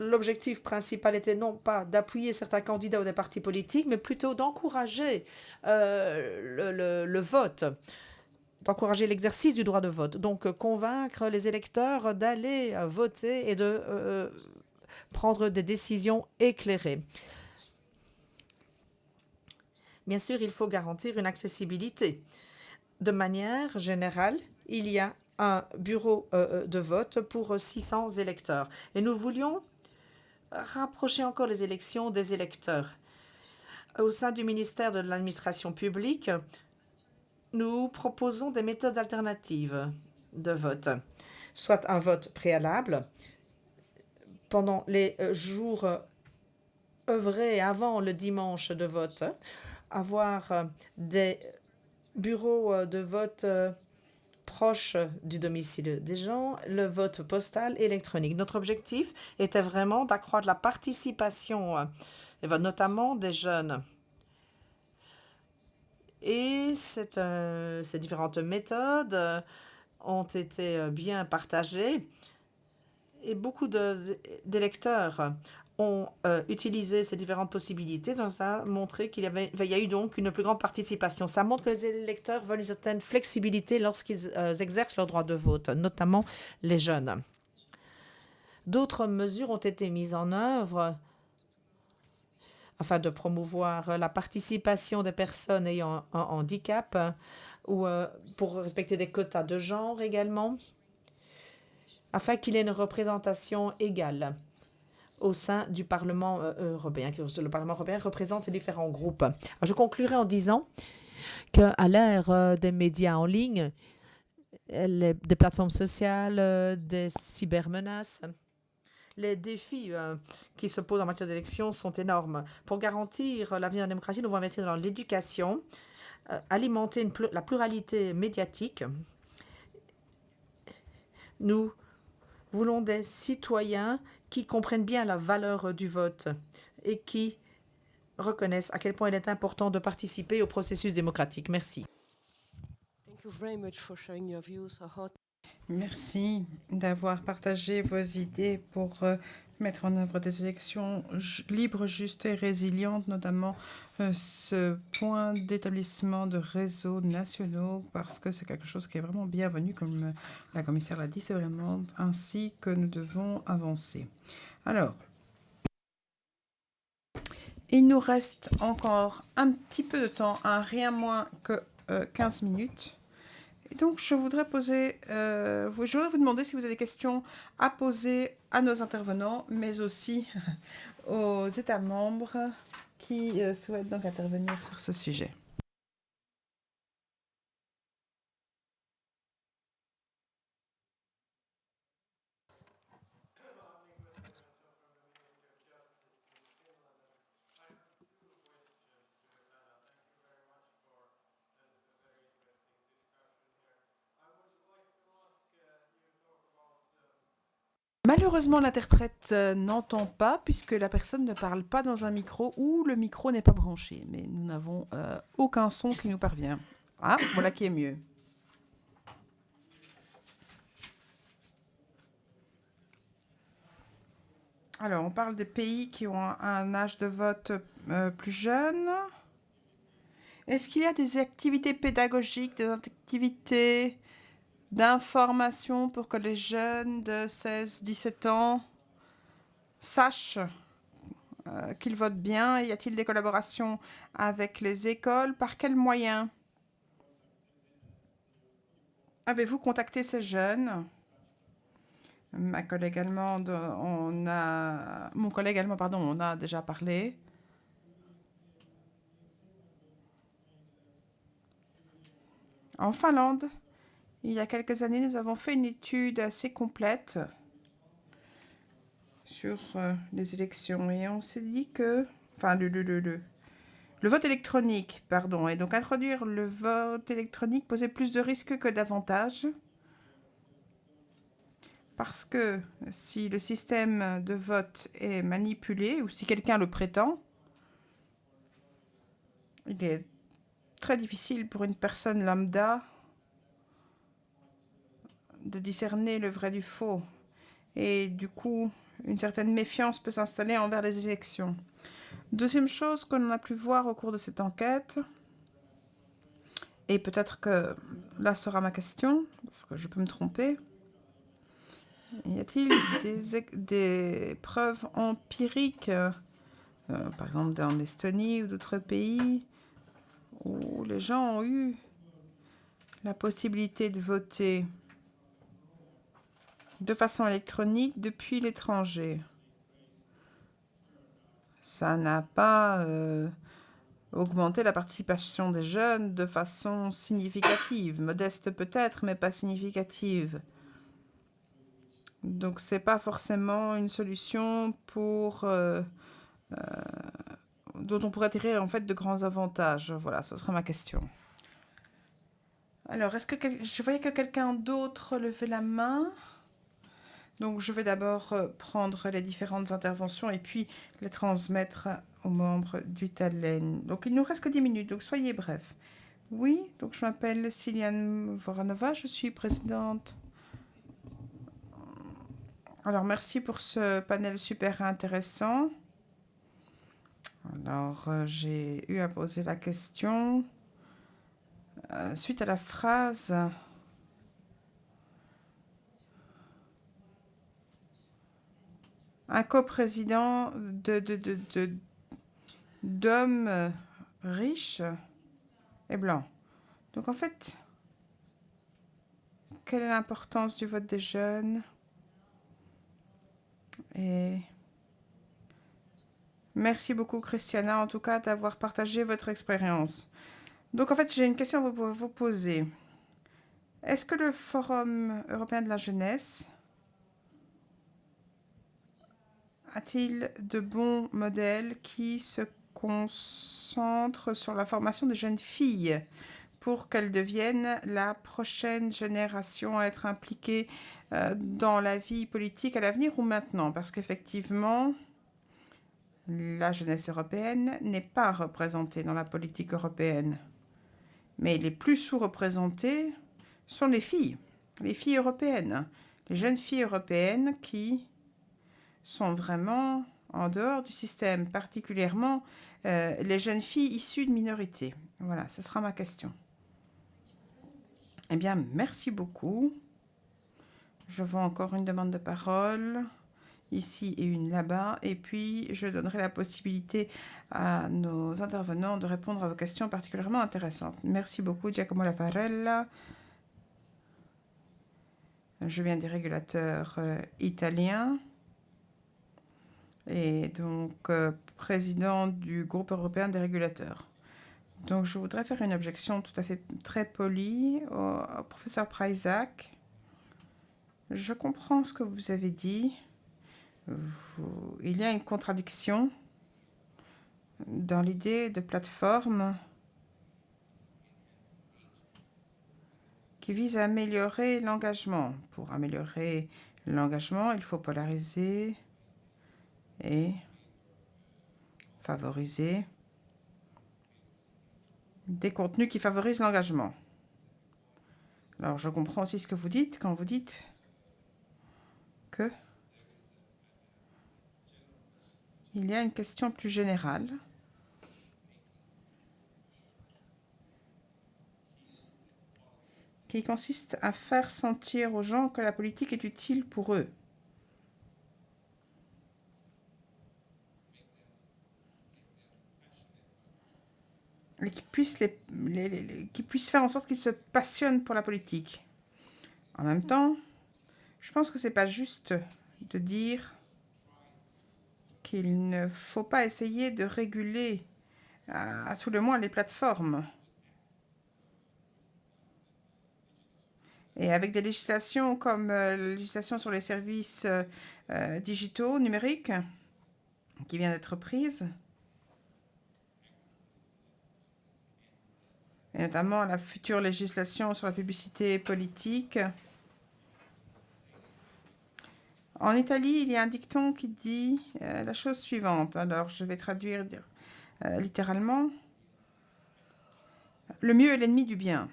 l'objectif principal était non pas d'appuyer certains candidats ou des partis politiques, mais plutôt d'encourager le vote, d'encourager l'exercice du droit de vote. Donc, convaincre les électeurs d'aller voter et de prendre des décisions éclairées. Bien sûr, il faut garantir une accessibilité. De manière générale, il y a un bureau de vote pour 600 électeurs. Et nous voulions rapprocher encore les élections des électeurs. Au sein du ministère de l'administration publique, nous proposons des méthodes alternatives de vote, soit un vote préalable pendant les jours œuvrés avant le dimanche de vote, avoir des bureaux de vote proches du domicile des gens, le vote postal électronique. Notre objectif était vraiment d'accroître la participation, notamment des jeunes. Et ces différentes méthodes ont été bien partagées et beaucoup d'électeurs ont utilisé ces différentes possibilités. Donc, ça a montré qu'il y a eu donc une plus grande participation. Ça montre que les électeurs veulent une certaine flexibilité lorsqu'ils exercent leur droit de vote, notamment les jeunes. D'autres mesures ont été mises en œuvre afin de promouvoir la participation des personnes ayant un handicap ou pour respecter des quotas de genre également, afin qu'il y ait une représentation égale au sein du Parlement européen, que le Parlement européen représente ces différents groupes. Alors, je conclurai en disant qu'à l'ère des médias en ligne, des plateformes sociales, des cybermenaces, les défis qui se posent en matière d'élection sont énormes. Pour garantir l'avenir de la démocratie, nous devons investir dans l'éducation, alimenter la pluralité médiatique. Nous voulons des citoyens qui comprennent bien la valeur du vote et qui reconnaissent à quel point il est important de participer au processus démocratique. Merci. Merci d'avoir partagé vos idées pour mettre en œuvre des élections libres, justes et résilientes, notamment ce point d'établissement de réseaux nationaux, parce que c'est quelque chose qui est vraiment bienvenu, comme la commissaire l'a dit, c'est vraiment ainsi que nous devons avancer. Alors, il nous reste encore un petit peu de temps, rien moins que 15 minutes. Et donc, je voudrais vous demander si vous avez des questions à poser à nos intervenants, mais aussi aux États membres qui souhaitent donc intervenir sur ce sujet. Malheureusement, l'interprète n'entend pas puisque la personne ne parle pas dans un micro ou le micro n'est pas branché. Mais nous n'avons aucun son qui nous parvient. Ah, voilà qui est mieux. Alors, on parle des pays qui ont un âge de vote plus jeune. Est-ce qu'il y a des activités pédagogiques, des activités d'information pour que les jeunes de 16-17 ans sachent qu'ils votent bien? Y a-t-il des collaborations avec les écoles? Par quels moyens avez-vous contacté ces jeunes? Mon collègue allemand, on a déjà parlé. En Finlande, il y a quelques années, nous avons fait une étude assez complète sur les élections et on s'est dit que, enfin, le vote électronique, pardon, et donc introduire le vote électronique posait plus de risques que d'avantages. Parce que si le système de vote est manipulé ou si quelqu'un le prétend, il est très difficile pour une personne lambda de discerner le vrai du faux. Et du coup, une certaine méfiance peut s'installer envers les élections. Deuxième chose qu'on a pu voir au cours de cette enquête, et peut-être que là sera ma question, parce que je peux me tromper, y a-t-il des preuves empiriques, par exemple en Estonie ou d'autres pays, où les gens ont eu la possibilité de voter de façon électronique depuis l'étranger? Ça n'a pas augmenté la participation des jeunes de façon significative, modeste peut-être, mais pas significative. Donc c'est pas forcément une solution pour dont on pourrait tirer en fait de grands avantages. Voilà, ce sera ma question. Alors, est-ce que je voyais que quelqu'un d'autre levait la main? Donc, je vais d'abord prendre les différentes interventions et puis les transmettre aux membres du Tallinn. Donc, il nous reste que 10 minutes, donc soyez brefs. Oui, donc je m'appelle Siliane Voranova, je suis présidente. Alors, merci pour ce panel super intéressant. Alors, j'ai eu à poser la question suite à la phrase un coprésident d'hommes riches et blancs. Donc, en fait, quelle est l'importance du vote des jeunes? Et merci beaucoup, Christiana, en tout cas, d'avoir partagé votre expérience. Donc, en fait, j'ai une question à vous poser. Est-ce que le Forum européen de la jeunesse a-t-il de bons modèles qui se concentrent sur la formation des jeunes filles pour qu'elles deviennent la prochaine génération à être impliquée dans la vie politique à l'avenir ou maintenant? Parce qu'effectivement, la jeunesse européenne n'est pas représentée dans la politique européenne. Mais les plus sous-représentées sont les filles européennes, les jeunes filles européennes qui sont vraiment en dehors du système, particulièrement les jeunes filles issues de minorités. Voilà, ce sera ma question. Eh bien, merci beaucoup. Je vois encore une demande de parole, ici et une là-bas. Et puis, je donnerai la possibilité à nos intervenants de répondre à vos questions particulièrement intéressantes. Merci beaucoup, Giacomo Lafarella. Je viens des régulateurs italiens et donc président du groupe européen des régulateurs. Donc, je voudrais faire une objection tout à fait très polie au professeur Preisack. Je comprends ce que vous avez dit. Il y a une contradiction dans l'idée de plateforme qui vise à améliorer l'engagement. Pour améliorer l'engagement, il faut polariser et favoriser des contenus qui favorisent l'engagement. Alors, je comprends aussi ce que vous dites quand vous dites que il y a une question plus générale qui consiste à faire sentir aux gens que la politique est utile pour eux. Et qui puissent faire en sorte qu'ils se passionnent pour la politique. En même temps, je pense que ce n'est pas juste de dire qu'il ne faut pas essayer de réguler à tout le moins les plateformes. Et avec des législations comme la législation sur les services digitaux, numériques, qui vient d'être prise, et notamment la future législation sur la publicité politique. En Italie, il y a un dicton qui dit la chose suivante. Alors, je vais traduire littéralement. Le mieux est l'ennemi du bien.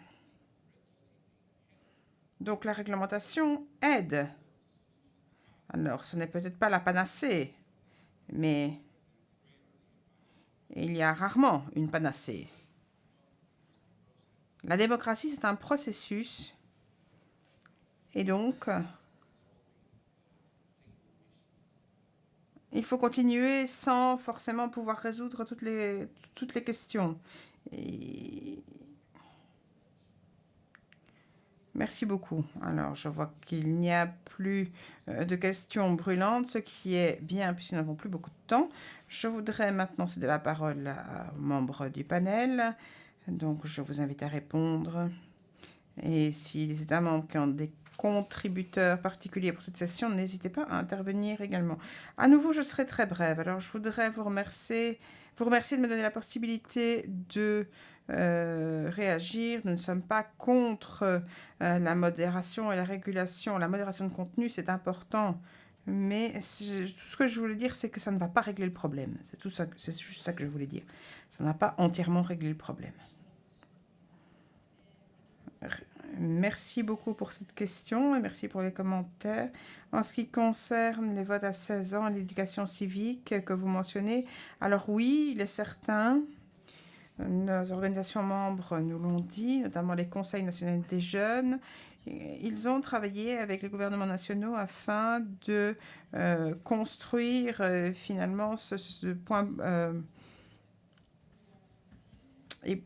Donc, la réglementation aide. Alors, ce n'est peut-être pas la panacée, mais il y a rarement une panacée. La démocratie, c'est un processus. Et donc, il faut continuer sans forcément pouvoir résoudre toutes les questions. Et merci beaucoup. Alors, je vois qu'il n'y a plus de questions brûlantes, ce qui est bien puisque nous n'avons plus beaucoup de temps. Je voudrais maintenant céder la parole aux membres du panel. Donc, je vous invite à répondre. Et si les États membres qui ont des contributeurs particuliers pour cette session, n'hésitez pas à intervenir également. À nouveau, je serai très brève. Alors, je voudrais vous remercier vous remercier de me donner la possibilité de réagir. Nous ne sommes pas contre la modération et la régulation. La modération de contenu, c'est important. Mais tout ce que je voulais dire, c'est que ça ne va pas régler le problème. C'est juste ça que je voulais dire. Ça n'a pas entièrement réglé le problème. Merci beaucoup pour cette question et merci pour les commentaires. En ce qui concerne les votes à 16 ans et l'éducation civique que vous mentionnez, alors oui, il est certain, nos organisations membres nous l'ont dit, notamment les conseils nationaux des jeunes, ils ont travaillé avec les gouvernements nationaux afin de construire finalement ce point et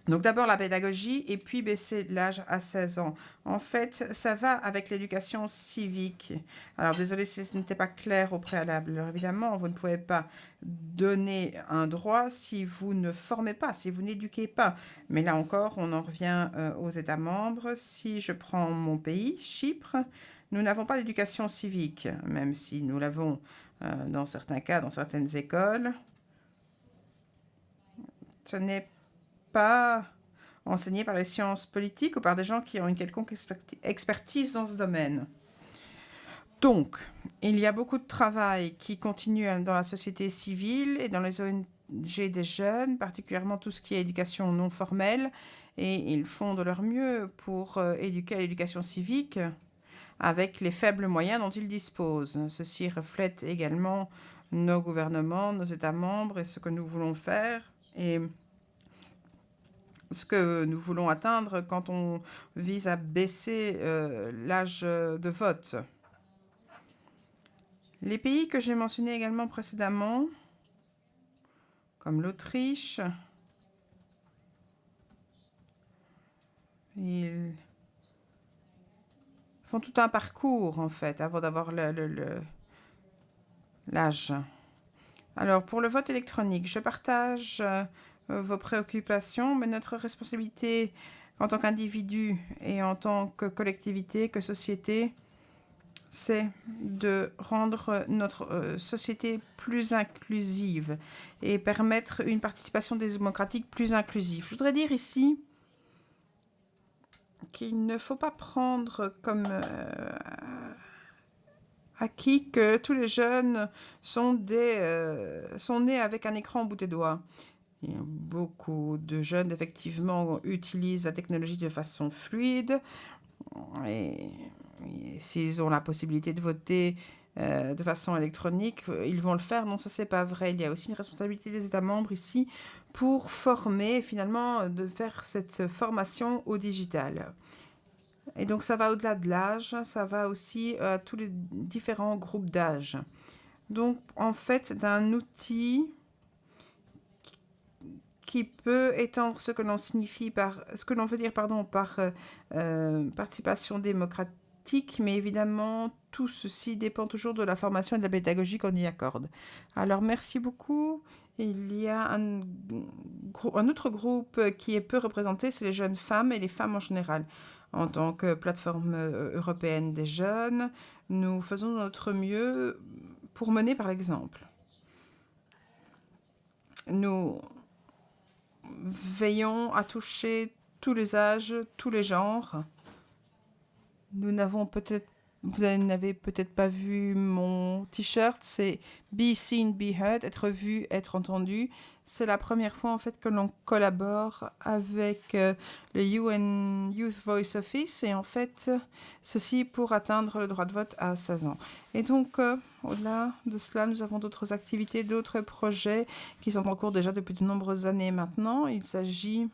donc d'abord la pédagogie et puis baisser l'âge à 16 ans. En fait, ça va avec l'éducation civique. Alors désolé si ce n'était pas clair au préalable. Alors évidemment, vous ne pouvez pas donner un droit si vous ne formez pas, si vous n'éduquez pas. Mais là encore, on en revient aux États membres. Si je prends mon pays, Chypre, nous n'avons pas d'éducation civique, même si nous l'avons dans certains cas, dans certaines écoles. Ce n'est pas enseigné par les sciences politiques ou par des gens qui ont une quelconque expertise dans ce domaine. Donc, il y a beaucoup de travail qui continue dans la société civile et dans les ONG des jeunes, particulièrement tout ce qui est éducation non formelle, et ils font de leur mieux pour éduquer à l'éducation civique avec les faibles moyens dont ils disposent. Ceci reflète également nos gouvernements, nos États membres et ce que nous voulons faire. Et ce que nous voulons atteindre quand on vise à baisser l'âge de vote. Les pays que j'ai mentionnés également précédemment, comme l'Autriche, ils font tout un parcours, en fait, avant d'avoir l'âge. Alors, pour le vote électronique, je partage vos préoccupations, mais notre responsabilité en tant qu'individu et en tant que collectivité, que société, c'est de rendre notre société plus inclusive et permettre une participation démocratique plus inclusive. Je voudrais dire ici qu'il ne faut pas prendre comme acquis que tous les jeunes sont nés avec un écran au bout des doigts. Beaucoup de jeunes, effectivement, utilisent la technologie de façon fluide et s'ils ont la possibilité de voter de façon électronique, ils vont le faire. Non, ça, c'est pas vrai. Il y a aussi une responsabilité des États membres ici pour former, finalement, de faire cette formation au digital. Et donc, ça va au-delà de l'âge, ça va aussi à tous les différents groupes d'âge. Donc, en fait, c'est un outil qui peut étendre ce que l'on signifie ce que l'on veut dire, par participation démocratique, mais évidemment, tout ceci dépend toujours de la formation et de la pédagogie qu'on y accorde. Alors, merci beaucoup. Il y a un autre groupe qui est peu représenté, c'est les jeunes femmes et les femmes en général. En tant que plateforme européenne des jeunes, nous faisons notre mieux pour mener par l'exemple. Nous veillons à toucher tous les âges, tous les genres. Vous n'avez peut-être pas vu mon t-shirt, c'est Be Seen, Be Heard, être vu, être entendu. C'est la première fois en fait que l'on collabore avec le UN Youth Voice Office et en fait ceci pour atteindre le droit de vote à 16 ans. Et donc au-delà de cela, nous avons d'autres activités, d'autres projets qui sont en cours déjà depuis de nombreuses années maintenant. Il s'agit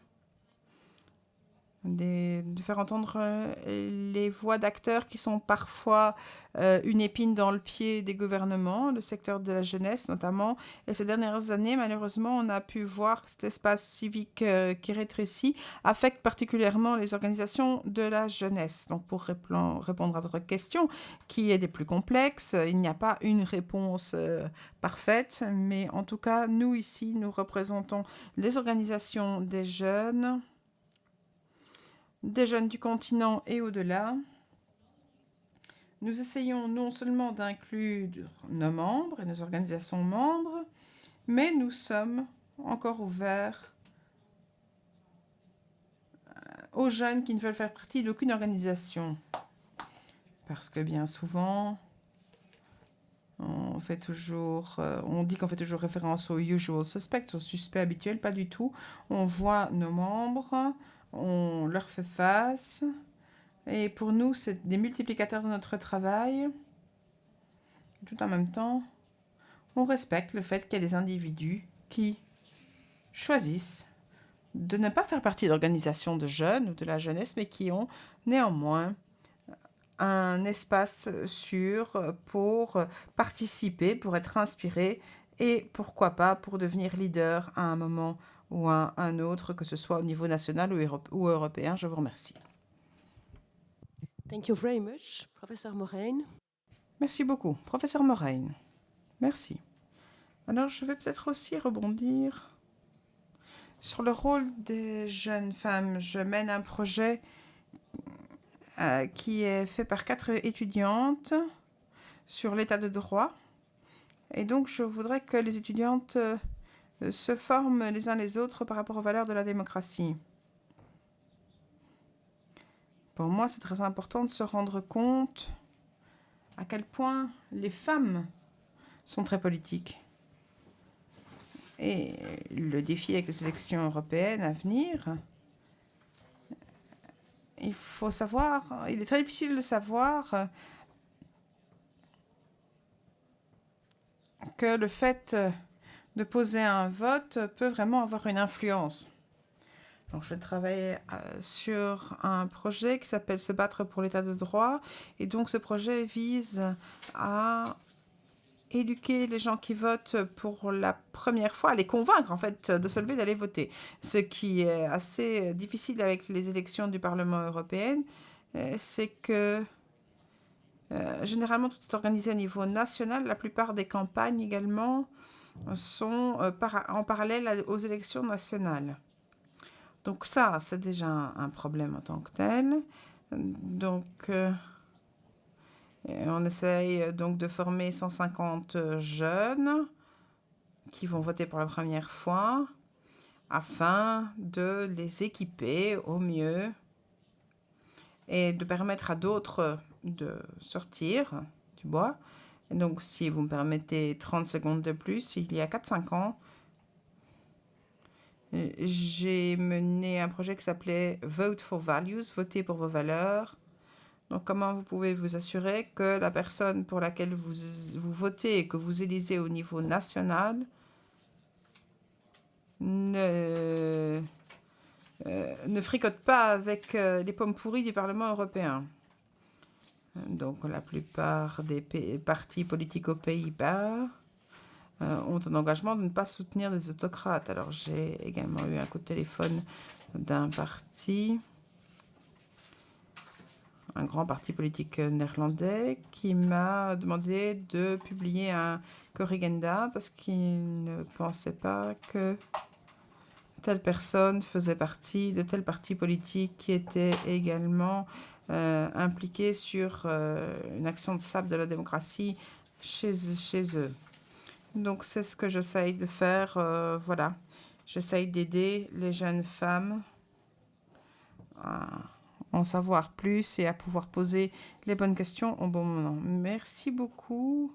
de faire entendre les voix d'acteurs qui sont parfois une épine dans le pied des gouvernements, le secteur de la jeunesse notamment. Et ces dernières années, malheureusement, on a pu voir que cet espace civique qui rétrécit affecte particulièrement les organisations de la jeunesse. Donc pour répondre à votre question, qui est des plus complexes, il n'y a pas une réponse parfaite, mais en tout cas, nous ici, nous représentons les organisations des jeunes du continent et au-delà. Nous essayons non seulement d'inclure nos membres et nos organisations membres, mais nous sommes encore ouverts aux jeunes qui ne veulent faire partie d'aucune organisation. Parce que bien souvent, on dit qu'on fait toujours référence aux usual suspects, aux suspects habituels, pas du tout. On voit nos membres, on leur fait face, et pour nous, c'est des multiplicateurs de notre travail. Tout en même temps, on respecte le fait qu'il y a des individus qui choisissent de ne pas faire partie d'organisations de jeunes ou de la jeunesse, mais qui ont néanmoins un espace sûr pour participer, pour être inspiré et pourquoi pas pour devenir leader à un moment ou à un autre, que ce soit au niveau national ou européen. Je vous remercie. Thank you very much, Professor Moraine. Merci beaucoup, professeur Moraine. Merci. Alors, je vais peut-être aussi rebondir sur le rôle des jeunes femmes. Je mène un projet qui est fait par 4 étudiantes sur l'état de droit. Et donc, je voudrais que les étudiantes se forment les uns les autres par rapport aux valeurs de la démocratie. Pour moi, c'est très important de se rendre compte à quel point les femmes sont très politiques. Et le défi avec les élections européennes à venir, il faut savoir, il est très difficile de savoir que le fait de poser un vote peut vraiment avoir une influence. Donc, je travaille sur un projet qui s'appelle Se battre pour l'état de droit. Et donc, ce projet vise à éduquer les gens qui votent pour la première fois, à les convaincre en fait de se lever, d'aller voter. Ce qui est assez difficile avec les élections du Parlement européen, c'est que généralement tout est organisé au niveau national. La plupart des campagnes également sont en parallèle aux élections nationales. Donc ça, c'est déjà un problème en tant que tel. Donc on essaye donc de former 150 jeunes qui vont voter pour la première fois afin de les équiper au mieux et de permettre à d'autres de sortir du bois. Et donc, si vous me permettez 30 secondes de plus, il y a 4-5 ans, j'ai mené un projet qui s'appelait Vote for Values, voter pour vos valeurs. Donc, comment vous pouvez vous assurer que la personne pour laquelle vous votez et que vous élisez au niveau national ne fricote pas avec les pommes pourries du Parlement européen. Donc, la plupart des partis politiques aux Pays-Bas ont un engagement de ne pas soutenir des autocrates. Alors, j'ai également eu un coup de téléphone d'un parti, un grand parti politique néerlandais, qui m'a demandé de publier un corrigenda parce qu'il ne pensait pas que telle personne faisait partie de tel parti politique qui était également impliqué sur une action de sape de la démocratie chez eux. Donc, c'est ce que j'essaye de faire. Voilà, j'essaye d'aider les jeunes femmes à en savoir plus et à pouvoir poser les bonnes questions au bon moment. Merci beaucoup.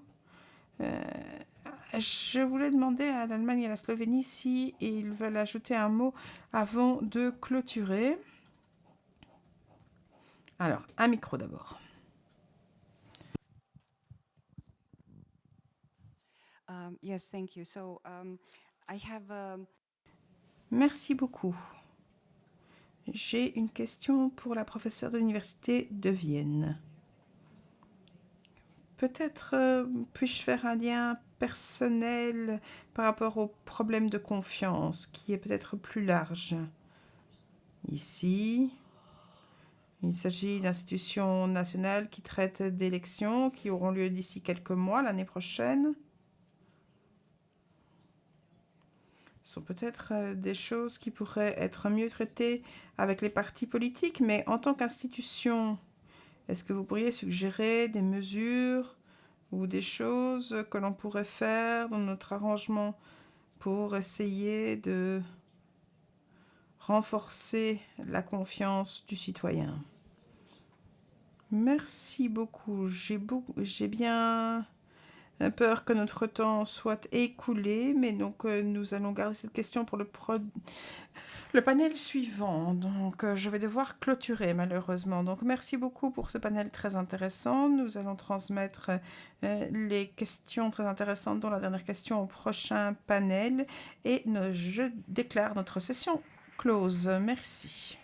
Je voulais demander à l'Allemagne et à la Slovénie si ils veulent ajouter un mot avant de clôturer. Alors, un micro d'abord. Yes, thank you. So, I have Merci beaucoup. J'ai une question pour la professeure de l'Université de Vienne. Peut-être puis-je faire un lien personnel par rapport au problème de confiance qui est peut-être plus large. Ici, il s'agit d'institutions nationales qui traitent d'élections qui auront lieu d'ici quelques mois, l'année prochaine. Ce sont peut-être des choses qui pourraient être mieux traitées avec les partis politiques, mais en tant qu'institution, est-ce que vous pourriez suggérer des mesures ou des choses que l'on pourrait faire dans notre arrangement pour essayer de renforcer la confiance du citoyen. Merci beaucoup. J'ai bien peur que notre temps soit écoulé, mais donc nous allons garder cette question pour le panel suivant. Donc je vais devoir clôturer malheureusement. Donc merci beaucoup pour ce panel très intéressant. Nous allons transmettre les questions très intéressantes, dont la dernière question, au prochain panel. Et je déclare notre session close. Merci.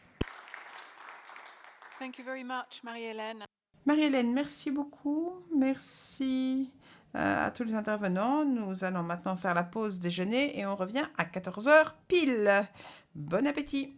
Thank you very much, Marie-Hélène. Marie-Hélène, merci beaucoup. Merci à tous les intervenants. Nous allons maintenant faire la pause déjeuner et on revient à 14 h pile. Bon appétit.